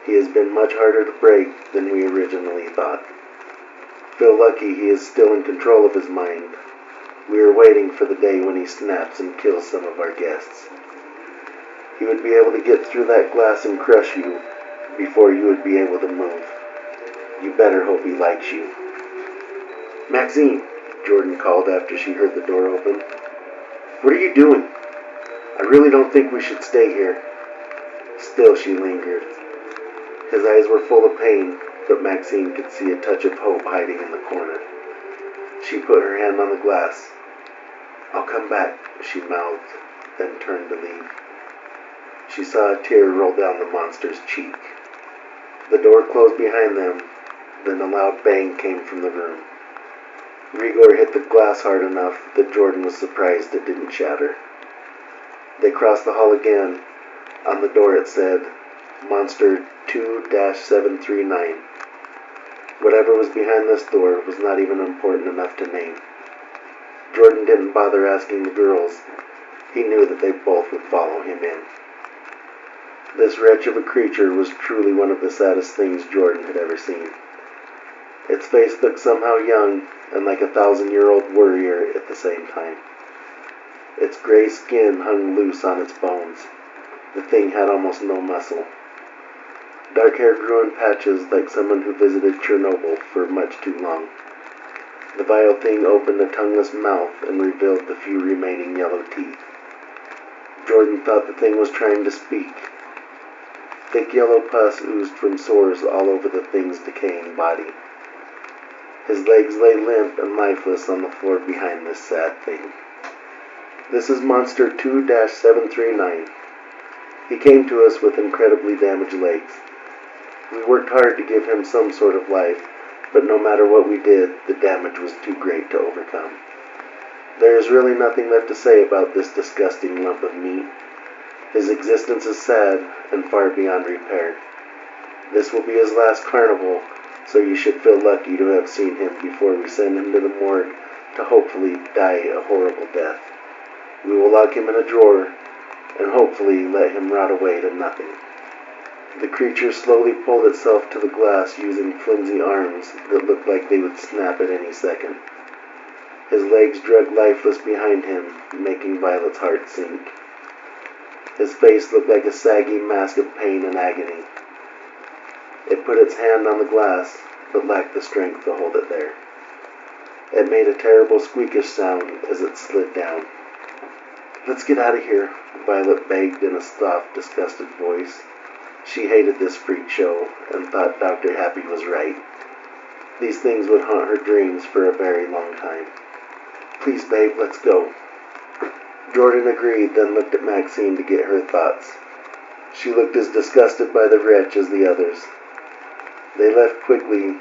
He has been much harder to break than we originally thought. Feel lucky he is still in control of his mind. We are waiting for the day when he snaps and kills some of our guests. He would be able to get through that glass and crush you before you would be able to move. You better hope he likes you. Maxine, Jordan called after she heard the door open. What are you doing? I really don't think we should stay here. Still she lingered. His eyes were full of pain, but Maxine could see a touch of hope hiding in the corner. She put her hand on the glass. I'll come back, she mouthed, then turned to leave. She saw a tear roll down the monster's cheek. The door closed behind them, then a loud bang came from the room. Rigor hit the glass hard enough that Jordan was surprised it didn't shatter. They crossed the hall again. On the door it said, Monster 2-739. Whatever was behind this door was not even important enough to name. Jordan didn't bother asking the girls. He knew that they both would follow him in. This wretch of a creature was truly one of the saddest things Jordan had ever seen. Its face looked somehow young and like a 1,000-year-old warrior at the same time. Its gray skin hung loose on its bones. The thing had almost no muscle. Dark hair grew in patches like someone who visited Chernobyl for much too long. The vile thing opened a tongueless mouth and revealed the few remaining yellow teeth. Jordan thought the thing was trying to speak. Thick yellow pus oozed from sores all over the thing's decaying body. His legs lay limp and lifeless on the floor behind this sad thing. This is Monster 2-739. He came to us with incredibly damaged legs. We worked hard to give him some sort of life, but no matter what we did, the damage was too great to overcome. There is really nothing left to say about this disgusting lump of meat. His existence is sad and far beyond repair. This will be his last carnival, so you should feel lucky to have seen him before we send him to the morgue to hopefully die a horrible death. We will lock him in a drawer and hopefully let him rot away to nothing. The creature slowly pulled itself to the glass using flimsy arms that looked like they would snap at any second. His legs dragged lifeless behind him, making Violet's heart sink. His face looked like a saggy mask of pain and agony. It put its hand on the glass, but lacked the strength to hold it there. It made a terrible squeakish sound as it slid down. Let's get out of here, Violet begged in a soft, disgusted voice. She hated this freak show and thought Dr. Happy was right. These things would haunt her dreams for a very long time. Please, babe, let's go. Jordan agreed, then looked at Maxine to get her thoughts. She looked as disgusted by the wretch as the others. They left quickly,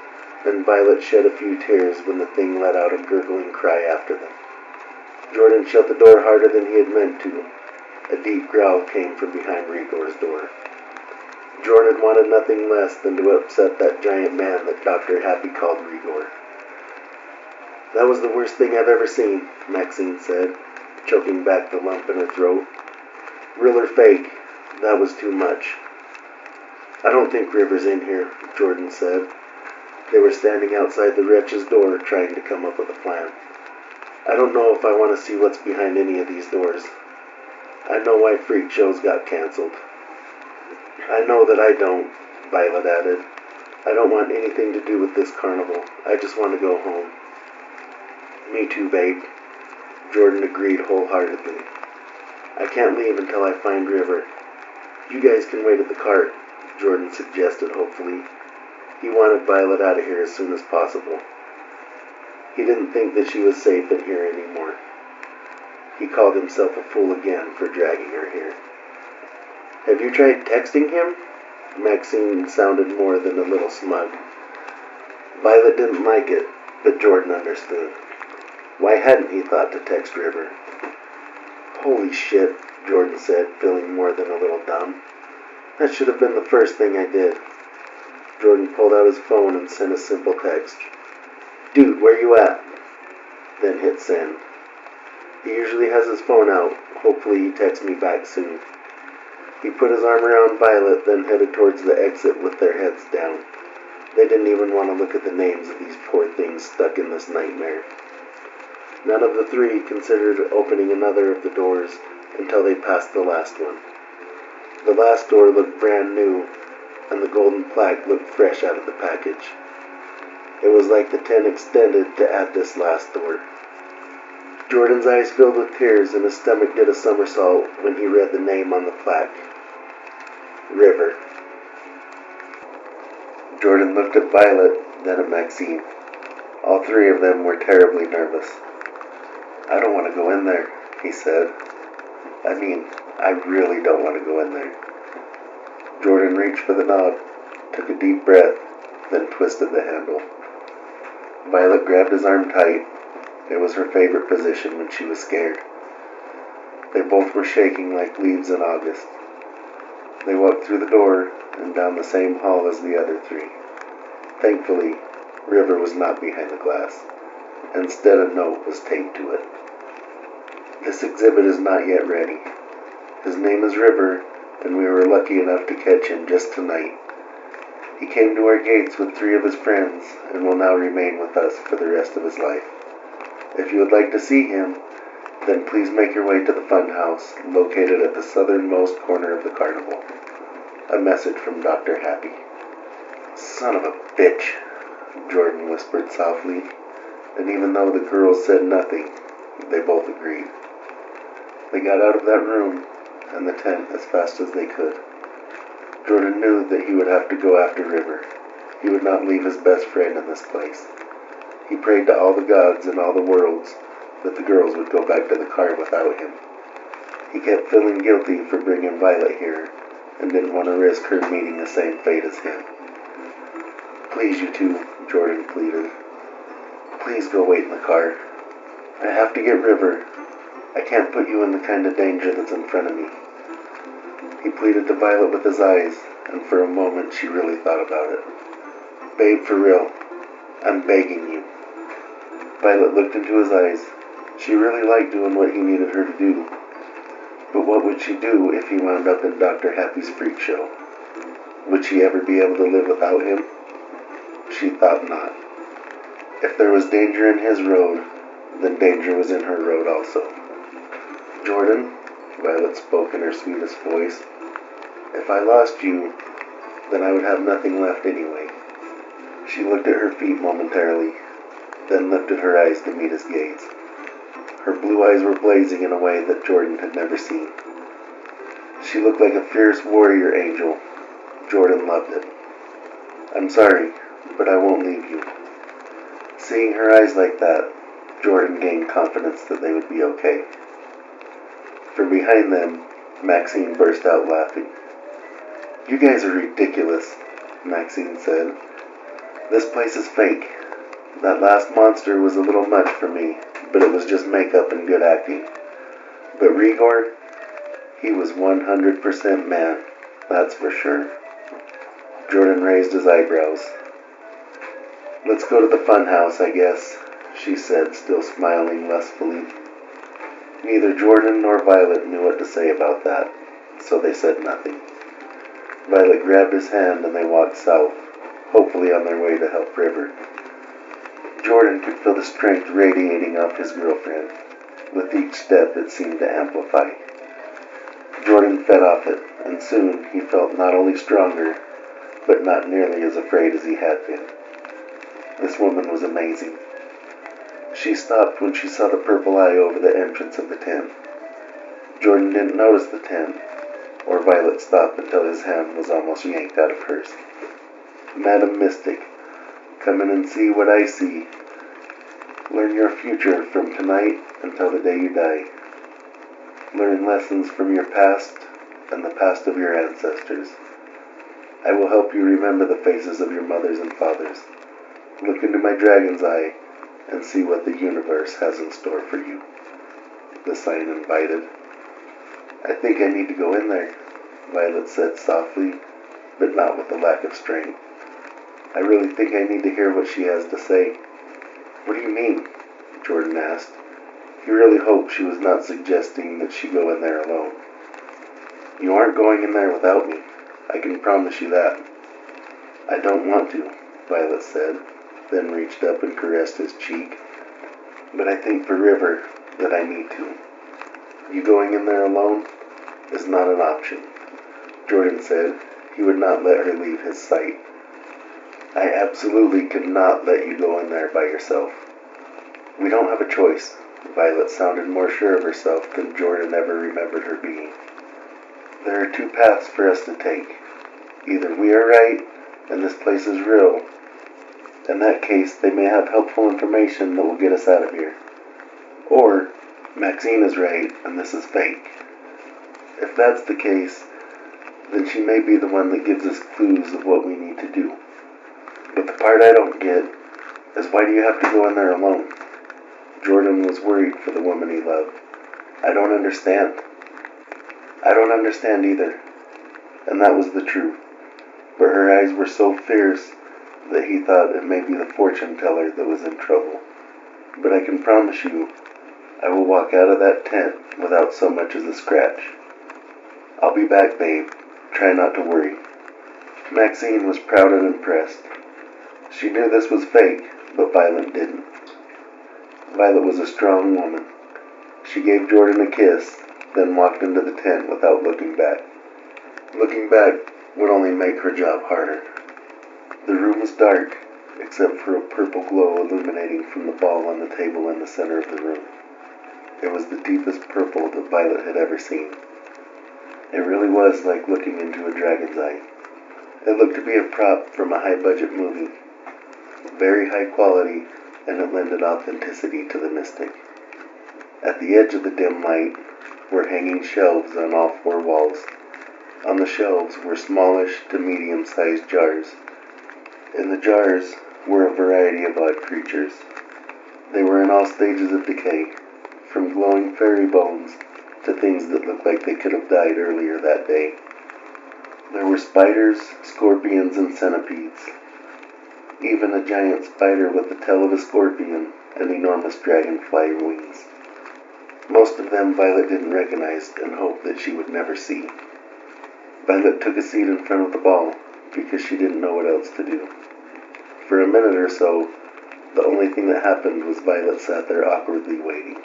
and Violet shed a few tears when the thing let out a gurgling cry after them. Jordan shut the door harder than he had meant to. A deep growl came from behind Rigor's door. Jordan wanted nothing less than to upset that giant man that Dr. Happy called Rigor. That was the worst thing I've ever seen, Maxine said, choking back the lump in her throat. Real or fake, that was too much. I don't think River's in here, Jordan said. They were standing outside the wretch's door trying to come up with a plan. I don't know if I want to see what's behind any of these doors. I know why freak shows got canceled. I know that I don't, Violet added. I don't want anything to do with this carnival. I just want to go home. Me too, babe. Jordan agreed wholeheartedly. I can't leave until I find River. You guys can wait at the cart, Jordan suggested hopefully. He wanted Violet out of here as soon as possible. He didn't think that she was safe in here anymore. He called himself a fool again for dragging her here. Have you tried texting him? Maxine sounded more than a little smug. Violet didn't like it, but Jordan understood. Why hadn't he thought to text River? Holy shit, Jordan said, feeling more than a little dumb. That should have been the first thing I did. Jordan pulled out his phone and sent a simple text. Dude, where you at? Then hit send. He usually has his phone out. Hopefully he texts me back soon. He put his arm around Violet, then headed towards the exit with their heads down. They didn't even want to look at the names of these poor things stuck in this nightmare. None of the three considered opening another of the doors until they passed the last one. The last door looked brand new, and the golden plaque looked fresh out of the package. It was like the 10 extended to add this last door. Jordan's eyes filled with tears and his stomach did a somersault when he read the name on the plaque. River. Jordan looked at Violet, then at Maxine. All three of them were terribly nervous. I don't want to go in there, he said. I really don't want to go in there. Jordan reached for the knob, took a deep breath, then twisted the handle. Violet grabbed his arm tight. It was her favorite position when she was scared. They both were shaking like leaves in August. They walked through the door and down the same hall as the other three. Thankfully, River was not behind the glass. Instead, a note was taped to it. This exhibit is not yet ready. His name is River, and we were lucky enough to catch him just tonight. He came to our gates with 3 of his friends and will now remain with us for the rest of his life. If you would like to see him, then please make your way to the fun house located at the southernmost corner of the carnival. A message from Dr. Happy. Son of a bitch, Jordan whispered softly, and even though the girls said nothing, they both agreed. They got out of that room and the tent as fast as they could. Jordan knew that he would have to go after River. He would not leave his best friend in this place. He prayed to all the gods and all the worlds that the girls would go back to the car without him. He kept feeling guilty for bringing Violet here and didn't want to risk her meeting the same fate as him. Please, you two, Jordan pleaded. Please go wait in the car. I have to get River. I can't put you in the kind of danger that's in front of me. He pleaded to Violet with his eyes, and for a moment she really thought about it. Babe, for real, I'm begging you. Violet looked into his eyes. She really liked doing what he needed her to do. But what would she do if he wound up in Dr. Happy's freak show? Would she ever be able to live without him? She thought not. If there was danger in his road, then danger was in her road also. Jordan, Violet spoke in her sweetest voice, if I lost you, then I would have nothing left anyway. She looked at her feet momentarily, then lifted her eyes to meet his gaze. Her blue eyes were blazing in a way that Jordan had never seen. She looked like a fierce warrior angel. Jordan loved it. I'm sorry, but I won't leave you. Seeing her eyes like that, Jordan gained confidence that they would be okay. From behind them, Maxine burst out laughing. You guys are ridiculous, Maxine said. This place is fake. That last monster was a little much for me, but it was just makeup and good acting. But Rigor, he was 100% man, that's for sure. Jordan raised his eyebrows. Let's go to the fun house, I guess, she said, still smiling lustfully. Neither Jordan nor Violet knew what to say about that, so they said nothing. Violet grabbed his hand and they walked south, hopefully on their way to help River. Jordan could feel the strength radiating off his girlfriend. With each step, it seemed to amplify. Jordan fed off it, and soon he felt not only stronger, but not nearly as afraid as he had been. This woman was amazing. She stopped when she saw the purple eye over the entrance of the tent. Jordan didn't notice the tent, or Violet stopped until his hand was almost yanked out of hers. Madam Mystic, come in and see what I see. Learn your future from tonight until the day you die. Learn lessons from your past and the past of your ancestors. I will help you remember the faces of your mothers and fathers. Look into my dragon's eye and see what the universe has in store for you. The sign invited. I think I need to go in there, Violet said softly, but not with a lack of strength. I really think I need to hear what she has to say. What do you mean? Jordan asked. He really hoped she was not suggesting that she go in there alone. You aren't going in there without me. I can promise you that. I don't want to, Violet said, then reached up and caressed his cheek. But I think for River that I need to. You going in there alone is not an option, Jordan said. He would not let her leave his sight. I absolutely could not let you go in there by yourself. We don't have a choice. Violet sounded more sure of herself than Jordan ever remembered her being. There are two paths for us to take. Either we are right, and this place is real. In that case, they may have helpful information that will get us out of here. Or, Maxine is right, and this is fake. If that's the case, then she may be the one that gives us clues of what we need to do. But the part I don't get is why do you have to go in there alone? Jordan was worried for the woman he loved. I don't understand. I don't understand either. And that was the truth. But her eyes were so fierce that he thought it may be the fortune teller that was in trouble. But I can promise you, I will walk out of that tent without so much as a scratch. I'll be back, babe. Try not to worry. Maxine was proud and impressed. She knew this was fake, but Violet didn't. Violet was a strong woman. She gave Jordan a kiss, then walked into the tent without looking back. Looking back would only make her job harder. The room was dark, except for a purple glow illuminating from the ball on the table in the center of the room. It was the deepest purple that Violet had ever seen. It really was like looking into a dragon's eye. It looked to be a prop from a high-budget movie. Very high quality, and it lended authenticity to the mystic. At the edge of the dim light were hanging shelves on all four walls. On the shelves were smallish to medium-sized jars. In the jars were a variety of odd creatures. They were in all stages of decay, from glowing fairy bones to things that looked like they could have died earlier that day. There were spiders, scorpions, and centipedes. Even a giant spider with the tail of a scorpion and enormous dragonfly wings. Most of them Violet didn't recognize and hoped that she would never see. Violet took a seat in front of the ball because she didn't know what else to do. For a minute or so, the only thing that happened was Violet sat there awkwardly waiting.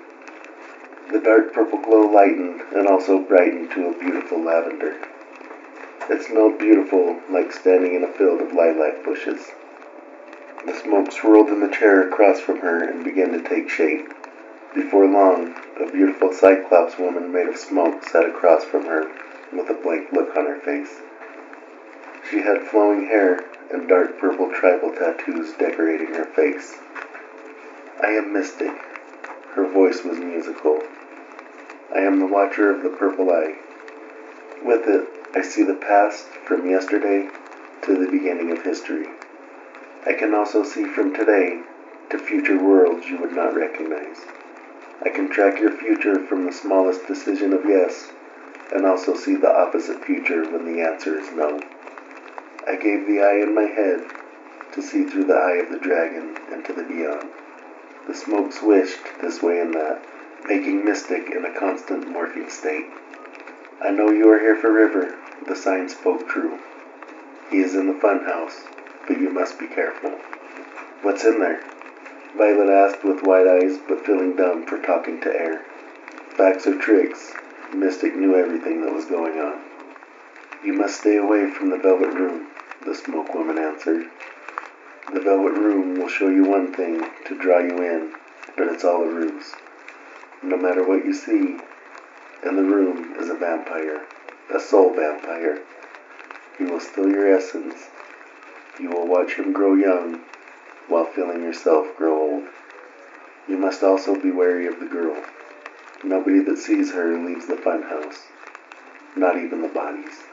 The dark purple glow lightened and also brightened to a beautiful lavender. It smelled beautiful, like standing in a field of lilac bushes. The smoke swirled in the chair across from her and began to take shape. Before long, a beautiful Cyclops woman made of smoke sat across from her with a blank look on her face. She had flowing hair and dark purple tribal tattoos decorating her face. I am Mystic. Her voice was musical. I am the Watcher of the Purple Eye. With it, I see the past from yesterday to the beginning of history. I can also see from today to future worlds you would not recognize. I can track your future from the smallest decision of yes, and also see the opposite future when the answer is no. I gave the eye in my head to see through the eye of the dragon and to the beyond. The smoke swished this way and that, making Mystic in a constant morphing state. I know you are here for River. The sign spoke true. He is in the fun house, but you must be careful. What's in there? Violet asked with wide eyes, but feeling dumb for talking to air. Facts or tricks, Mystic knew everything that was going on. You must stay away from the velvet room. the smoke woman answered. The velvet room will show you one thing to draw you in, but it's all a ruse. No matter what you see, in the room is a vampire, a soul vampire. He will steal your essence. You will watch him grow young while feeling yourself grow old. You must also be wary of the girl. Nobody that sees her leaves the funhouse, not even the bodies.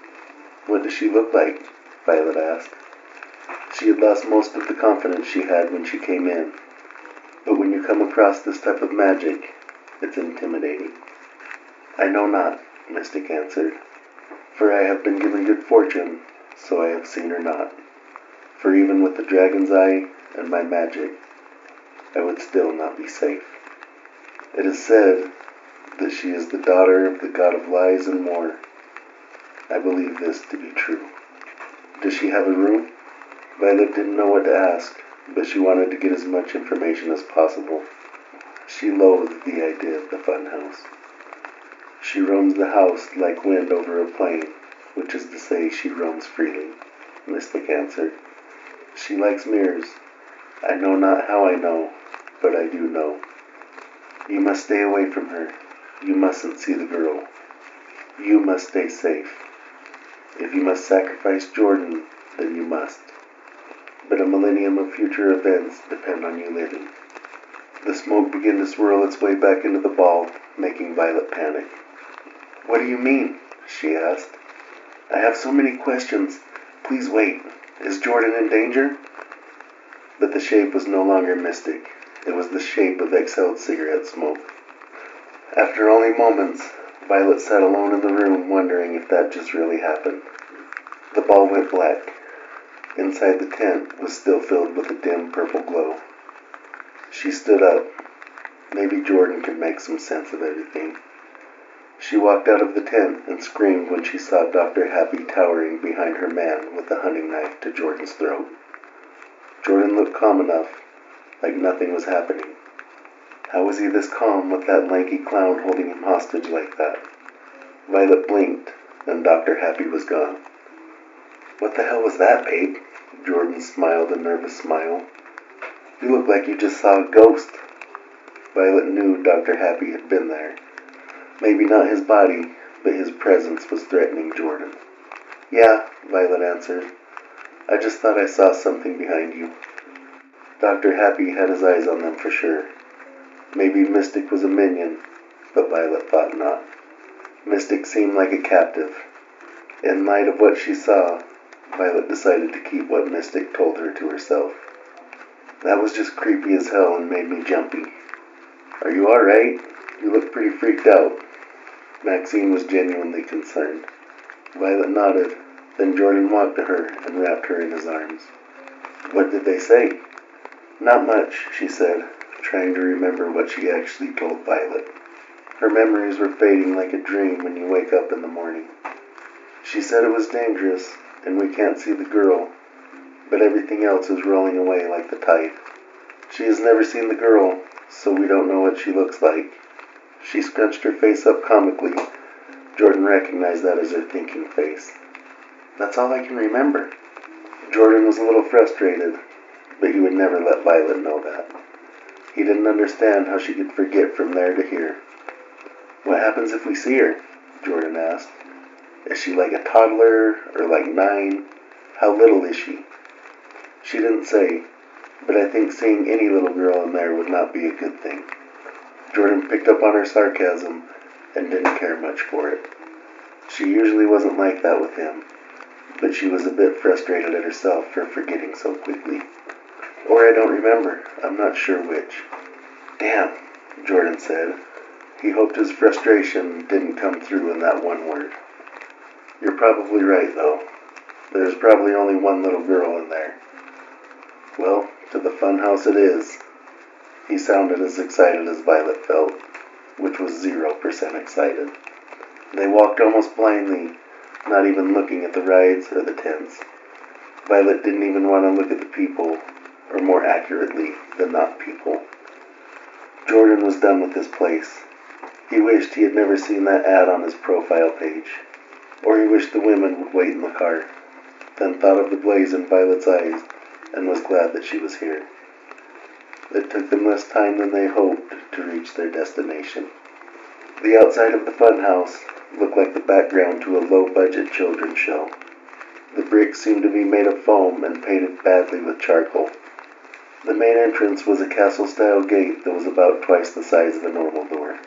What does she look like? Violet asked. She had lost most of the confidence she had when she came in, but when you come across this type of magic, it's intimidating. I know not, Mystic answered, for I have been given good fortune, so I have seen her not. For even with the dragon's eye and my magic, I would still not be safe. It is said that she is the daughter of the god of lies and war. I believe this to be true. Does she have a room? Violet didn't know what to ask, but she wanted to get as much information as possible. She loathed the idea of the funhouse. She roams the house like wind over a plain, which is to say she roams freely, Mystic answered. She likes mirrors. I know not how I know, but I do know. You must stay away from her. You mustn't see the girl. You must stay safe. If you must sacrifice Jordan, then you must. But a millennium of future events depend on you living. The smoke began to swirl its way back into the ball, making Violet panic. What do you mean? She asked. I have so many questions. Please wait. Is Jordan in danger? But the shape was no longer mystic. It was the shape of exhaled cigarette smoke. After only moments, Violet sat alone in the room, wondering if that just really happened. The ball went black. Inside the tent was still filled with a dim purple glow. She stood up. Maybe Jordan could make some sense of everything. She walked out of the tent and screamed when she saw Dr. Happy towering behind her man with a hunting knife to Jordan's throat. Jordan looked calm enough, like nothing was happening. How was he this calm with that lanky clown holding him hostage like that? Violet blinked, and Dr. Happy was gone. What the hell was that, babe? Jordan smiled a nervous smile. You look like you just saw a ghost. Violet knew Dr. Happy had been there. Maybe not his body, but his presence was threatening Jordan. Yeah, Violet answered. I just thought I saw something behind you. Dr. Happy had his eyes on them for sure. Maybe Mystic was a minion, but Violet thought not. Mystic seemed like a captive. In light of what she saw, Violet decided to keep what Mystic told her to herself. That was just creepy as hell and made me jumpy. Are you alright? You look pretty freaked out. Maxine was genuinely concerned. Violet nodded, then Jordan walked to her and wrapped her in his arms. What did they say? Not much, she said, trying to remember what she actually told Violet. Her memories were fading like a dream when you wake up in the morning. She said it was dangerous, and we can't see the girl, but everything else is rolling away like the tide. She has never seen the girl, so we don't know what she looks like. She scrunched her face up comically. Jordan recognized that as her thinking face. That's all I can remember. Jordan was a little frustrated, but he would never let Violet know that. He didn't understand how she could forget from there to here. What happens if we see her? Jordan asked. Is she like a toddler, or like 9? How little is she? She didn't say, but I think seeing any little girl in there would not be a good thing. Jordan picked up on her sarcasm and didn't care much for it. She usually wasn't like that with him, but she was a bit frustrated at herself for forgetting so quickly. Or I don't remember. I'm not sure which. Damn, Jordan said. He hoped his frustration didn't come through in that one word. You're probably right, though. There's probably only one little girl in there. Well, to the funhouse it is. He sounded as excited as Violet felt, which was 0% excited. They walked almost blindly, not even looking at the rides or the tents. Violet didn't even want to look at the people, or more accurately, the not people. Jordan was done with this place. He wished he had never seen that ad on his profile page, or he wished the women would wait in the car. then thought of the blaze in Violet's eyes and was glad that she was here. It took them less time than they hoped to reach their destination. The outside of the funhouse looked like the background to a low-budget children's show. The bricks seemed to be made of foam and painted badly with charcoal. The main entrance was a castle-style gate that was about twice the size of a normal door.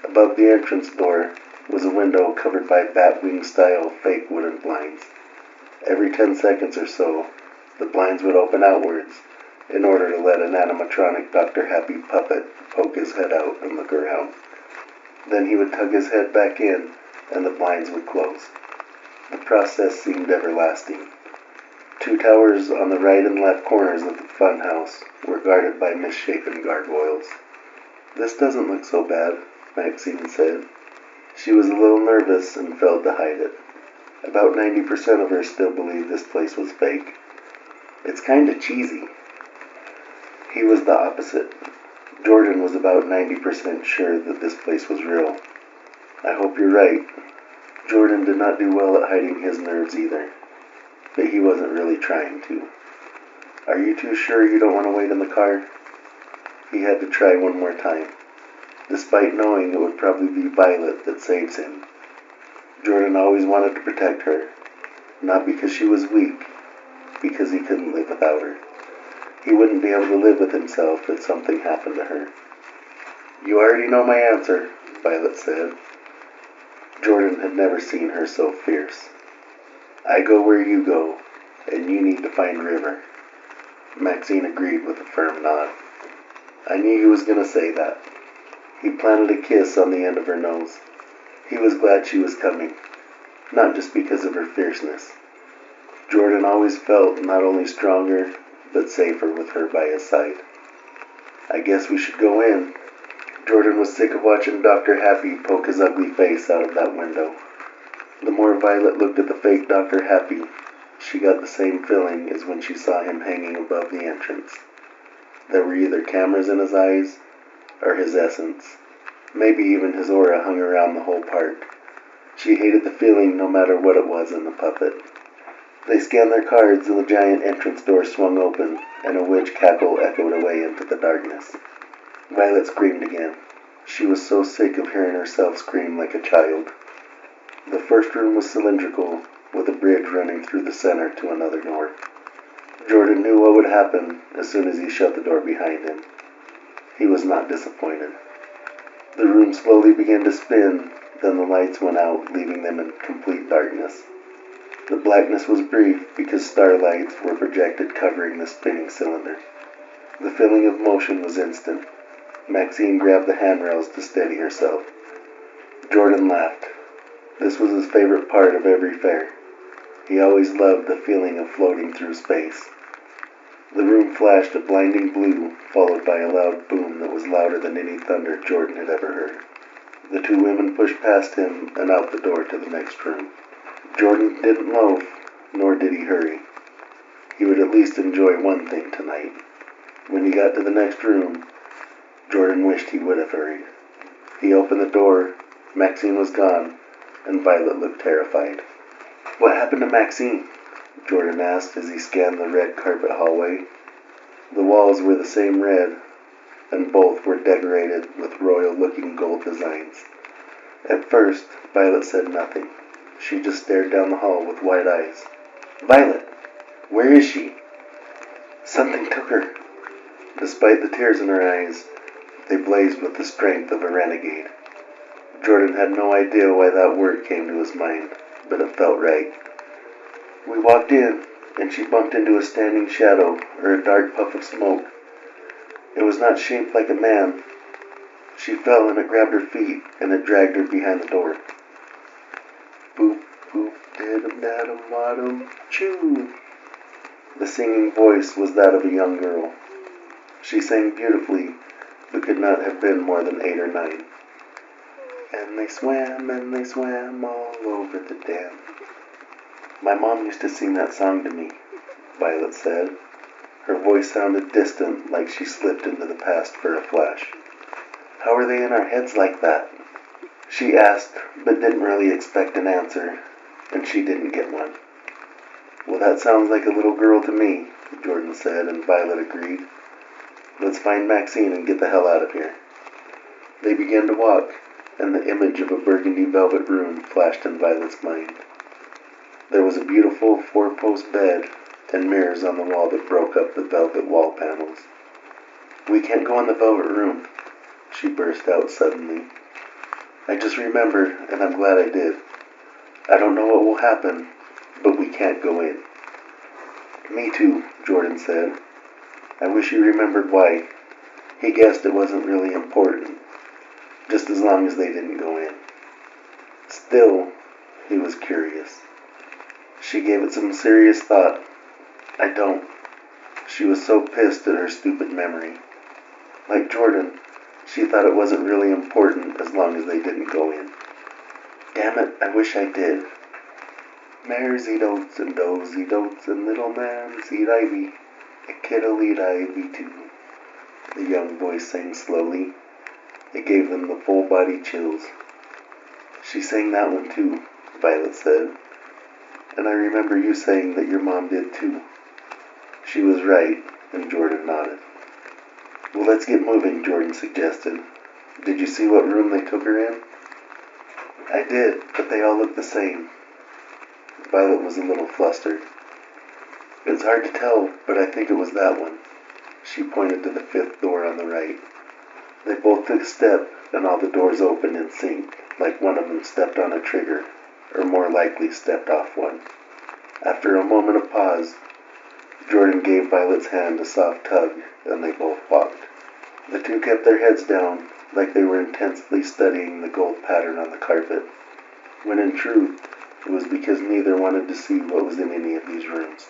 Above the entrance door was a window covered by batwing-style fake wooden blinds. Every 10 seconds or so, the blinds would open outwards in order to let an animatronic Dr. Happy puppet poke his head out and look around. Then he would tug his head back in, and the blinds would close. The process seemed everlasting. 2 towers on the right and left corners of the funhouse were guarded by misshapen gargoyles. "This doesn't look so bad," Maxine said. She was a little nervous and failed to hide it. About 90% of her still believed this place was fake. "It's kinda cheesy." He was the opposite. Jordan was about 90% sure that this place was real. "I hope you're right." Jordan did not do well at hiding his nerves either, but he wasn't really trying to. "Are you too sure you don't want to wait in the car?" He had to try one more time, despite knowing it would probably be Violet that saves him. Jordan always wanted to protect her, not because she was weak, because he couldn't live without her. He wouldn't be able to live with himself if something happened to her. "You already know my answer," Violet said. Jordan had never seen her so fierce. "I go where you go, and you need to find River." Maxine agreed with a firm nod. I knew he was going to say that. He planted a kiss on the end of her nose. He was glad she was coming, not just because of her fierceness. Jordan always felt not only stronger, but safer with her by his side. "I guess we should go in." Jordan was sick of watching Dr. Happy poke his ugly face out of that window. The more Violet looked at the fake Dr. Happy, she got the same feeling as when she saw him hanging above the entrance. There were either cameras in his eyes, or his essence. Maybe even his aura hung around the whole park. She hated the feeling no matter what it was in the puppet. They scanned their cards and the giant entrance door swung open, and a witch cackle echoed away into the darkness. Violet screamed again. She was so sick of hearing herself scream like a child. The first room was cylindrical, with a bridge running through the center to another door. Jordan knew what would happen as soon as he shut the door behind him. He was not disappointed. The room slowly began to spin, then the lights went out, leaving them in complete darkness. The blackness was brief because starlights were projected covering the spinning cylinder. The feeling of motion was instant. Maxine grabbed the handrails to steady herself. Jordan laughed. This was his favorite part of every fair. He always loved the feeling of floating through space. The room flashed a blinding blue, followed by a loud boom that was louder than any thunder Jordan had ever heard. The 2 women pushed past him and out the door to the next room. Jordan didn't loaf, nor did he hurry. He would at least enjoy one thing tonight. When he got to the next room, Jordan wished he would have hurried. He opened the door, Maxine was gone, and Violet looked terrified. "What happened to Maxine?" Jordan asked as he scanned the red carpet hallway. The walls were the same red, and both were decorated with royal-looking gold designs. At first, Violet said nothing. She just stared down the hall with wide eyes. "Violet, where is she?" "Something took her." Despite the tears in her eyes, they blazed with the strength of a renegade. Jordan had no idea why that word came to his mind, but it felt right. "We walked in, and she bumped into a standing shadow, or a dark puff of smoke. It was not shaped like a man. She fell and it grabbed her feet, and it dragged her behind the door." "Boop, boop, diddum, daddum, waddum, choo." The singing voice was that of a young girl. She sang beautifully, but could not have been more than 8 or 9. "And they swam all over the dam." "My mom used to sing that song to me," Violet said. Her voice sounded distant, like she slipped into the past for a flash. "How are they in our heads like that?" She asked, but didn't really expect an answer, and she didn't get one. Well, that sounds like a little girl to me, Jordan said, and Violet agreed. Let's find Maxine and get the hell out of here. They began to walk, and the image of a burgundy velvet room flashed in Violet's mind. There was a beautiful four-post bed and mirrors on the wall that broke up the velvet wall panels. We can't go in the velvet room, she burst out suddenly. I just remembered, and I'm glad I did. I don't know what will happen, but we can't go in. Me too, Jordan said. I wish you remembered why. He guessed it wasn't really important, just as long as they didn't go in. Still, he was curious. She gave it some serious thought. I don't. She was so pissed at her stupid memory. Like Jordan, she thought it wasn't really important as long as they didn't go in. Damn it, I wish I did. Mares eat oats and does eat oats and little lambs eat ivy. A kid'll eat ivy too. The young voice sang slowly. It gave them the full body chills. She sang that one too, Violet said. And I remember you saying that your mom did too. She was right, and Jordan nodded. Well, let's get moving, Jordan suggested. Did you see what room they took her in? I did, but they all looked the same. Violet was a little flustered. It's hard to tell, but I think it was that one. She pointed to the fifth door on the right. They both took a step, and all the doors opened in sync, like one of them stepped on a trigger, or more likely stepped off one. After a moment of pause, Jordan gave Violet's hand a soft tug, and they both walked. The two kept their heads down, like they were intensely studying the gold pattern on the carpet, when in truth, it was because neither wanted to see what was in any of these rooms.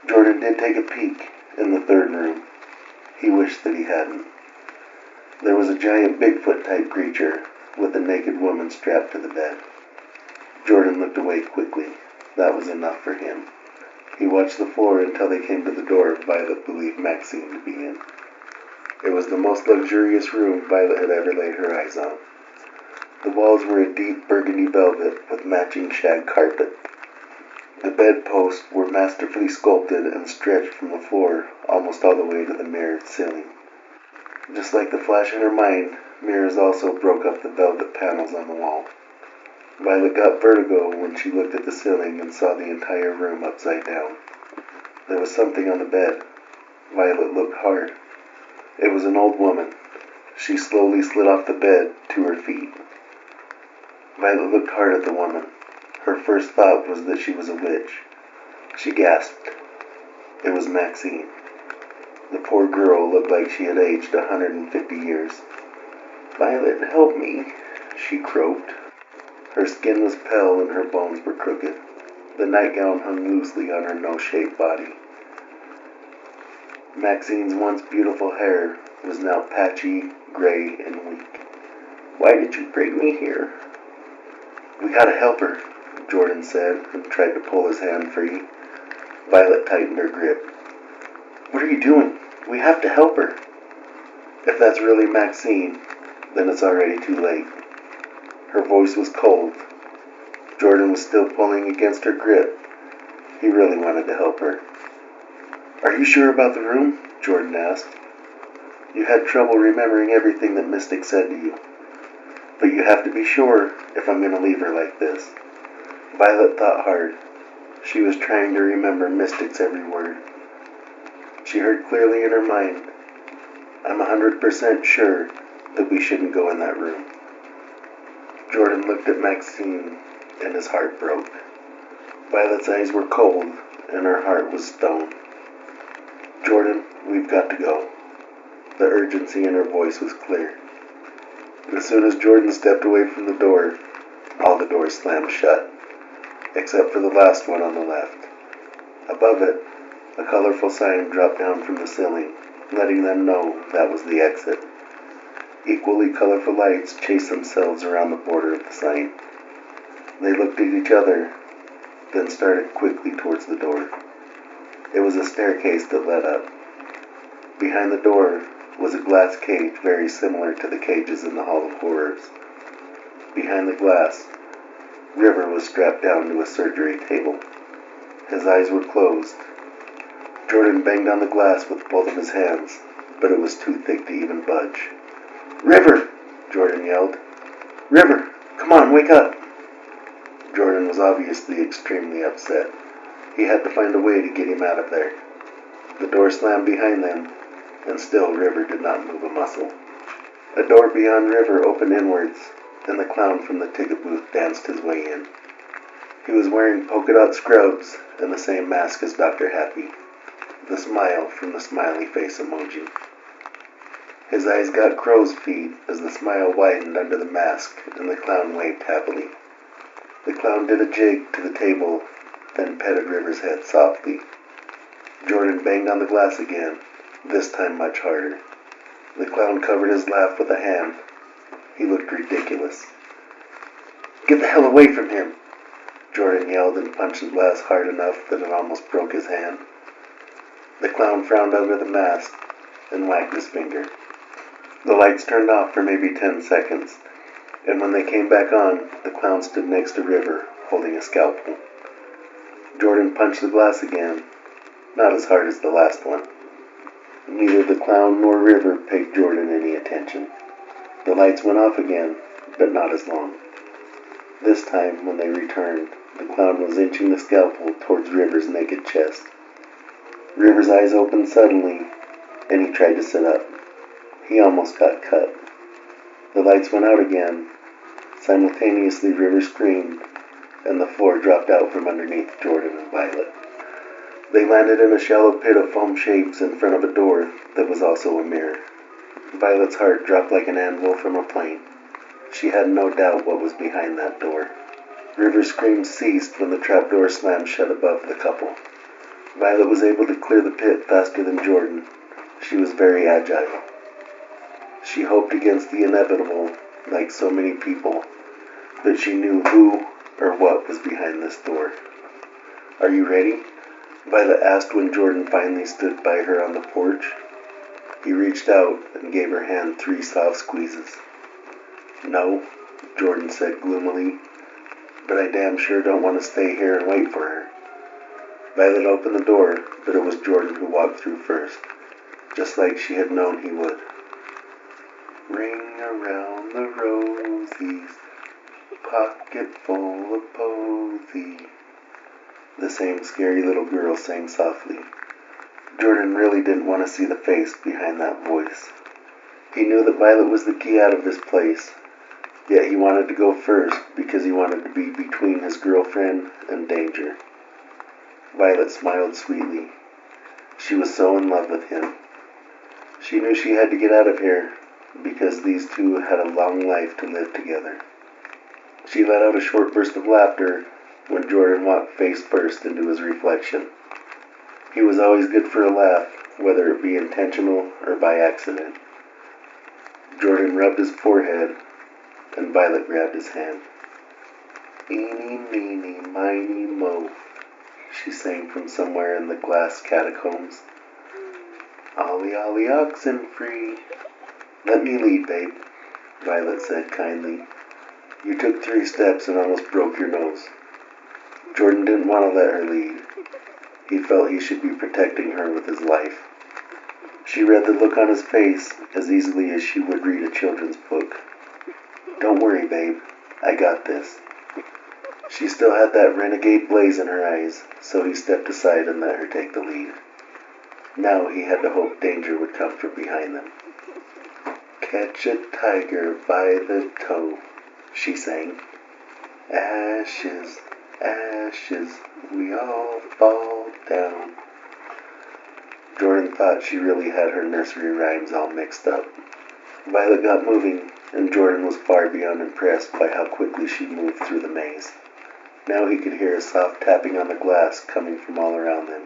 Jordan did take a peek in the third room. He wished that he hadn't. There was a giant Bigfoot-type creature with a naked woman strapped to the bed. Jordan looked away quickly. That was enough for him. He watched the floor until they came to the door Violet believed Maxine to be in. It was the most luxurious room Violet had ever laid her eyes on. The walls were a deep burgundy velvet with matching shag carpet. The bedposts were masterfully sculpted and stretched from the floor almost all the way to the mirrored ceiling. Just like the flash in her mind, mirrors also broke up the velvet panels on the wall. Violet got vertigo when she looked at the ceiling and saw the entire room upside down. There was something on the bed. Violet looked hard. It was an old woman. She slowly slid off the bed to her feet. Violet looked hard at the woman. Her first thought was that she was a witch. She gasped. It was Maxine. The poor girl looked like she had aged 150 years. Violet, help me, she croaked. Her skin was pale and her bones were crooked. The nightgown hung loosely on her no-shaped body. Maxine's once beautiful hair was now patchy, gray, and weak. Why did you bring me here? We gotta help her, Jordan said, and tried to pull his hand free. Violet tightened her grip. What are you doing? We have to help her. If that's really Maxine, then it's already too late. Her voice was cold. Jordan was still pulling against her grip. He really wanted to help her. Are you sure about the room? Jordan asked. You had trouble remembering everything that Mystic said to you. But you have to be sure if I'm going to leave her like this. Violet thought hard. She was trying to remember Mystic's every word. She heard clearly in her mind, I'm 100% sure that we shouldn't go in that room. Jordan looked at Maxine and his heart broke. Violet's eyes were cold and her heart was stone. Jordan, we've got to go. The urgency in her voice was clear. As soon as Jordan stepped away from the door, all the doors slammed shut, except for the last one on the left. Above it, a colorful sign dropped down from the ceiling, letting them know that was the exit. Equally colorful lights chased themselves around the border of the sign. They looked at each other, then started quickly towards the door. It was a staircase that led up. Behind the door was a glass cage very similar to the cages in the Hall of Horrors. Behind the glass, River was strapped down to a surgery table. His eyes were closed. Jordan banged on the glass with both of his hands, but it was too thick to even budge. "River!" Jordan yelled. "River! Come on, wake up!" Jordan was obviously extremely upset. He had to find a way to get him out of there. The door slammed behind them, and still River did not move a muscle. A door beyond River opened inwards, and the clown from the ticket booth danced his way in. He was wearing polka-dot scrubs and the same mask as Dr. Happy, the smile from the smiley face emoji. His eyes got crow's feet as the smile widened under the mask and the clown waved happily. The clown did a jig to the table, then petted River's head softly. Jordan banged on the glass again, this time much harder. The clown covered his laugh with a hand. He looked ridiculous. "Get the hell away from him!" Jordan yelled and punched the glass hard enough that it almost broke his hand. The clown frowned under the mask and wagged his finger. The lights turned off for maybe 10 seconds, and when they came back on, the clown stood next to River, holding a scalpel. Jordan punched the glass again, not as hard as the last one. Neither the clown nor River paid Jordan any attention. The lights went off again, but not as long. This time, when they returned, the clown was inching the scalpel towards River's naked chest. River's eyes opened suddenly, and he tried to sit up. He almost got cut. The lights went out again. Simultaneously, River screamed, and the floor dropped out from underneath Jordan and Violet. They landed in a shallow pit of foam shapes in front of a door that was also a mirror. Violet's heart dropped like an anvil from a plane. She had no doubt what was behind that door. River's screams ceased when the trapdoor slammed shut above the couple. Violet was able to clear the pit faster than Jordan. She was very agile. She hoped against the inevitable, like so many people, but she knew who or what was behind this door. "Are you ready?" Violet asked when Jordan finally stood by her on the porch. He reached out and gave her hand 3 soft squeezes. "No," Jordan said gloomily, "but I damn sure don't want to stay here and wait for her." Violet opened the door, but it was Jordan who walked through first, just like she had known he would. "Ring around the rosies, pocket full of posy," the same scary little girl sang softly. Jordan really didn't want to see the face behind that voice. He knew that Violet was the key out of this place, yet he wanted to go first because he wanted to be between his girlfriend and danger. Violet smiled sweetly. She was so in love with him. She knew she had to get out of here because these two had a long life to live together. She let out a short burst of laughter when Jordan walked face first into his reflection. He was always good for a laugh, whether it be intentional or by accident. Jordan rubbed his forehead, and Violet grabbed his hand. "Eeny, meeny, miny, mo," she sang from somewhere in the glass catacombs. "Ollie, ollie, oxen free." "Let me lead, babe," Violet said kindly. "You took 3 steps and almost broke your nose." Jordan didn't want to let her lead. He felt he should be protecting her with his life. She read the look on his face as easily as she would read a children's book. "Don't worry, babe. I got this." She still had that renegade blaze in her eyes, so he stepped aside and let her take the lead. Now he had to hope danger would come from behind them. "Catch a tiger by the toe," she sang. "Ashes, ashes, we all fall down." Jordan thought she really had her nursery rhymes all mixed up. Violet got moving, and Jordan was far beyond impressed by how quickly she moved through the maze. Now he could hear a soft tapping on the glass coming from all around them.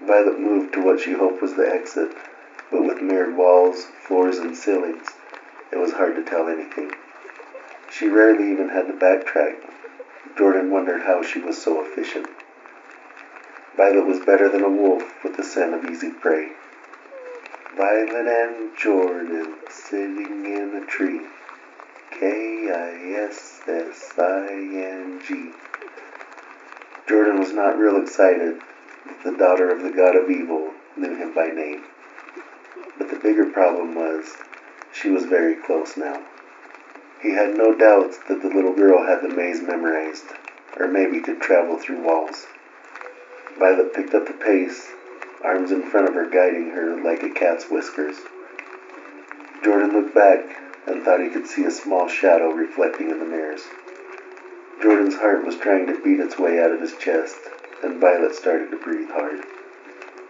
Violet moved to what she hoped was the exit, but with mirrored walls, floors, and ceilings, it was hard to tell anything. She rarely even had to backtrack. Jordan wondered how she was so efficient. Violet was better than a wolf with the scent of easy prey. Violet and Jordan sitting in a tree. Kissing. Jordan was not real excited that the daughter of the god of evil knew him by name. But the bigger problem was, she was very close now. He had no doubts that the little girl had the maze memorized, or maybe could travel through walls. Violet picked up the pace, arms in front of her guiding her like a cat's whiskers. Jordan looked back and thought he could see a small shadow reflecting in the mirrors. Jordan's heart was trying to beat its way out of his chest, and Violet started to breathe hard.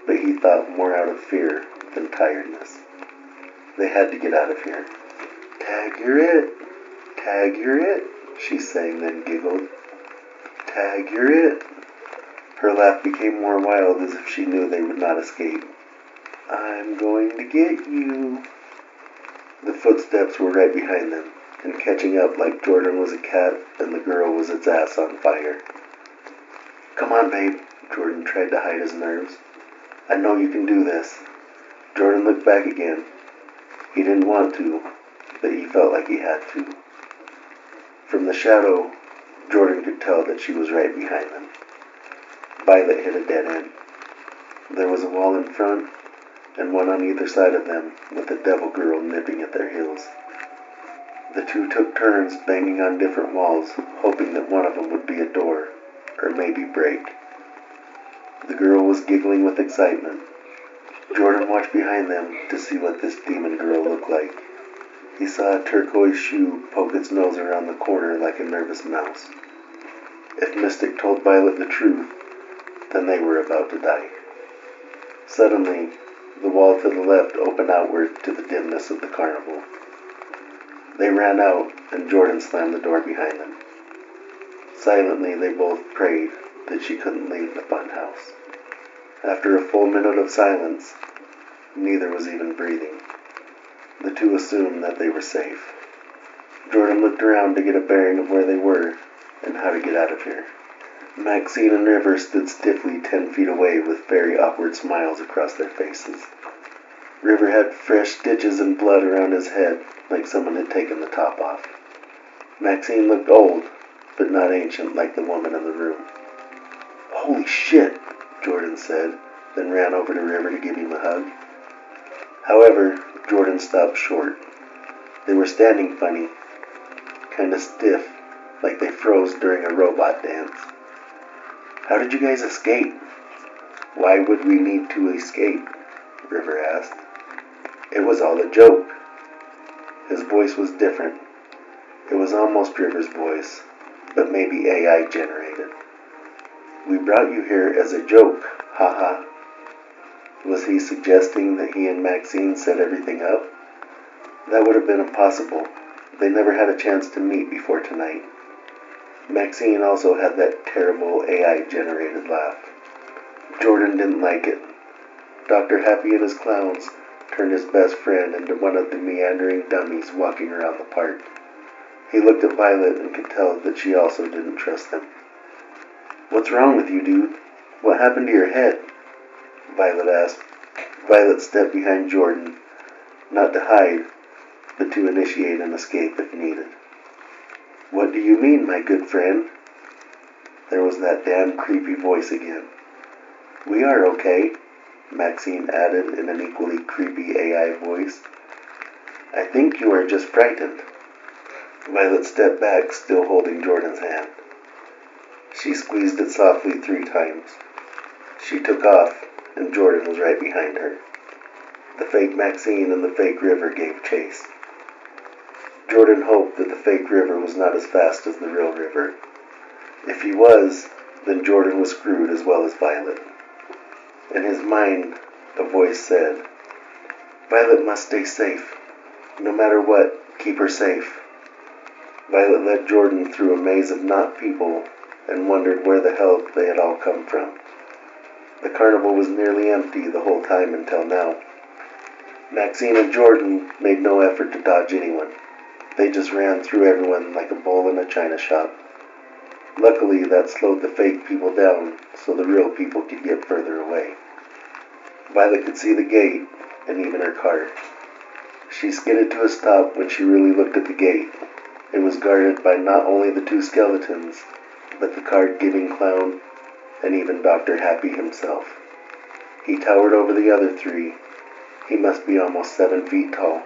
But he thought more out of fear than tiredness. They had to get out of here. "Tag, you're it. Tag, you're it," she sang, then giggled. "Tag, you're it." Her laugh became more wild as if she knew they would not escape. "I'm going to get you." The footsteps were right behind them, and catching up like Jordan was a cat and the girl was its ass on fire. "Come on, babe." Jordan tried to hide his nerves. "I know you can do this." Jordan looked back again. He didn't want to, but he felt like he had to. From the shadow, Jordan could tell that she was right behind them. Violet hit a dead end. There was a wall in front, and one on either side of them, with the devil girl nipping at their heels. The two took turns banging on different walls, hoping that one of them would be a door, or maybe break. The girl was giggling with excitement. Jordan watched behind them to see what this demon girl looked like. He saw a turquoise shoe poke its nose around the corner like a nervous mouse. If Mystic told Violet the truth, then they were about to die. Suddenly, the wall to the left opened outward to the dimness of the carnival. They ran out, and Jordan slammed the door behind them. Silently, they both prayed that she couldn't leave the fun house. After a full minute of silence, neither was even breathing. The two assumed that they were safe. Jordan looked around to get a bearing of where they were and how to get out of here. Maxine and River stood stiffly 10 feet away with very awkward smiles across their faces. River had fresh stitches and blood around his head, like someone had taken the top off. Maxine looked old, but not ancient like the woman in the room. "Holy shit," Jordan said, then ran over to River to give him a hug. However, Jordan stopped short. They were standing funny, kinda stiff, like they froze during a robot dance. "How did you guys escape?" "Why would we need to escape?" River asked. "It was all a joke." His voice was different. It was almost River's voice, but maybe AI generated. "We brought you here as a joke, haha." Was he suggesting that he and Maxine set everything up? That would have been impossible. They never had a chance to meet before tonight. Maxine also had that terrible AI-generated laugh. Jordan didn't like it. Dr. Happy and his clowns turned his best friend into one of the meandering dummies walking around the park. He looked at Violet and could tell that she also didn't trust them. "What's wrong with you, dude? What happened to your head?" Violet asked. Violet stepped behind Jordan, not to hide, but to initiate an escape if needed. "What do you mean, my good friend?" There was that damn creepy voice again. "We are okay," Maxine added in an equally creepy AI voice. "I think you are just frightened." Violet stepped back, still holding Jordan's hand. She squeezed it softly 3 times. She took off, and Jordan was right behind her. The fake Maxine and the fake River gave chase. Jordan hoped that the fake River was not as fast as the real River. If he was, then Jordan was screwed as well as Violet. In his mind, a voice said, "Violet must stay safe. No matter what, keep her safe." Violet led Jordan through a maze of not people and wondered where the hell they had all come from. The carnival was nearly empty the whole time until now. Maxine and Jordan made no effort to dodge anyone. They just ran through everyone like a bull in a china shop. Luckily, that slowed the fake people down so the real people could get further away. Violet could see the gate and even her car. She skidded to a stop when she really looked at the gate. It was guarded by not only the 2 skeletons, but the card-giving clown and even Dr. Happy himself. He towered over the other three. He must be almost 7 feet tall.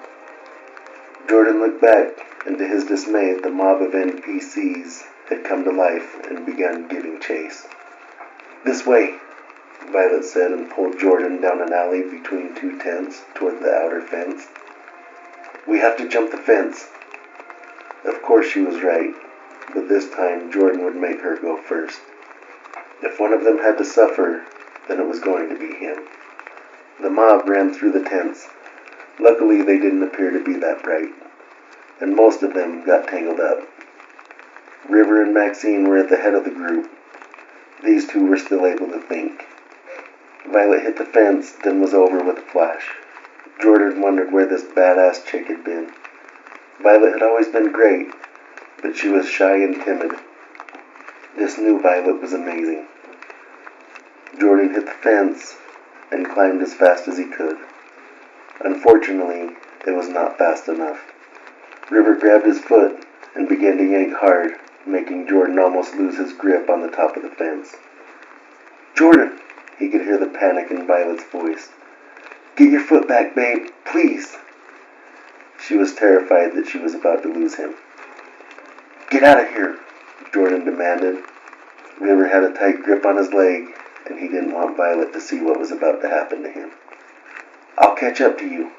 Jordan looked back, and to his dismay, the mob of NPCs had come to life and began giving chase. "This way," Violet said, and pulled Jordan down an alley between two tents toward the outer fence. "We have to jump the fence." Of course she was right, but this time Jordan would make her go first. If one of them had to suffer, then it was going to be him. The mob ran through the tents. Luckily, they didn't appear to be that bright, and most of them got tangled up. River and Maxine were at the head of the group. These two were still able to think. Violet hit the fence, then was over with a flash. Jordan wondered where this badass chick had been. Violet had always been great, but she was shy and timid. This new Violet was amazing. Jordan hit the fence and climbed as fast as he could. Unfortunately, it was not fast enough. River grabbed his foot and began to yank hard, making Jordan almost lose his grip on the top of the fence. "Jordan!" He could hear the panic in Violet's voice. "Get your foot back, babe, please!" She was terrified that she was about to lose him. "Get out of here!" Jordan demanded. River had a tight grip on his leg, and he didn't want Violet to see what was about to happen to him. "I'll catch up to you."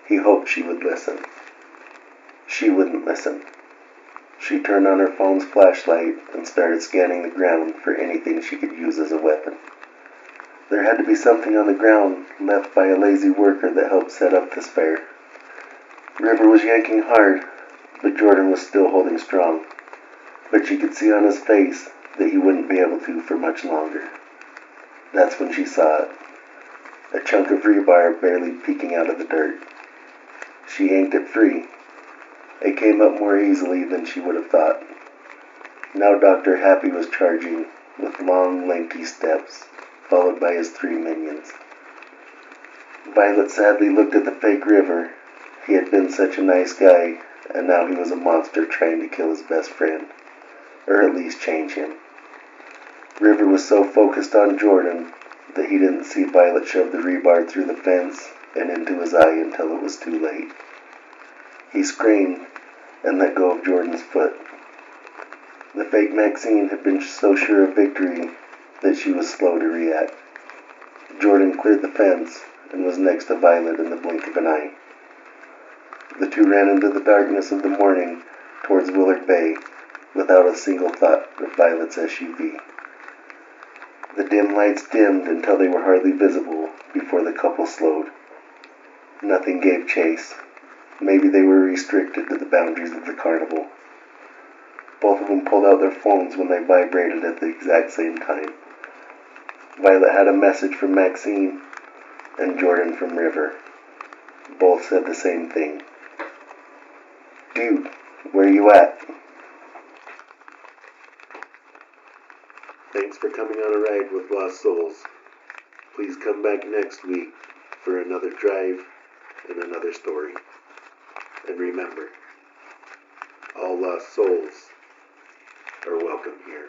He hoped she would listen. She wouldn't listen. She turned on her phone's flashlight and started scanning the ground for anything she could use as a weapon. There had to be something on the ground left by a lazy worker that helped set up this fair. River was yanking hard, but Jordan was still holding strong. But she could see on his face that he wouldn't be able to for much longer. That's when she saw it. A chunk of rebar barely peeking out of the dirt. She yanked it free. It came up more easily than she would have thought. Now Dr. Happy was charging with long, lanky steps, followed by his 3 minions. Violet sadly looked at the fake River. He had been such a nice guy, and now he was a monster trying to kill his best friend, or at least change him. River was so focused on Jordan that he didn't see Violet shove the rebar through the fence and into his eye until it was too late. He screamed and let go of Jordan's foot. The fake Maxine had been so sure of victory that she was slow to react. Jordan cleared the fence and was next to Violet in the blink of an eye. The two ran into the darkness of the morning towards Willard Bay without a single thought of Violet's SUV. The dim lights dimmed until they were hardly visible before the couple slowed. Nothing gave chase. Maybe they were restricted to the boundaries of the carnival. Both of them pulled out their phones when they vibrated at the exact same time. Violet had a message from Maxine and Jordan from River. Both said the same thing. "Dude, where you at?" Thanks for coming on a ride with Lost Souls. Please come back next week for another drive and another story. And remember, all lost souls are welcome here.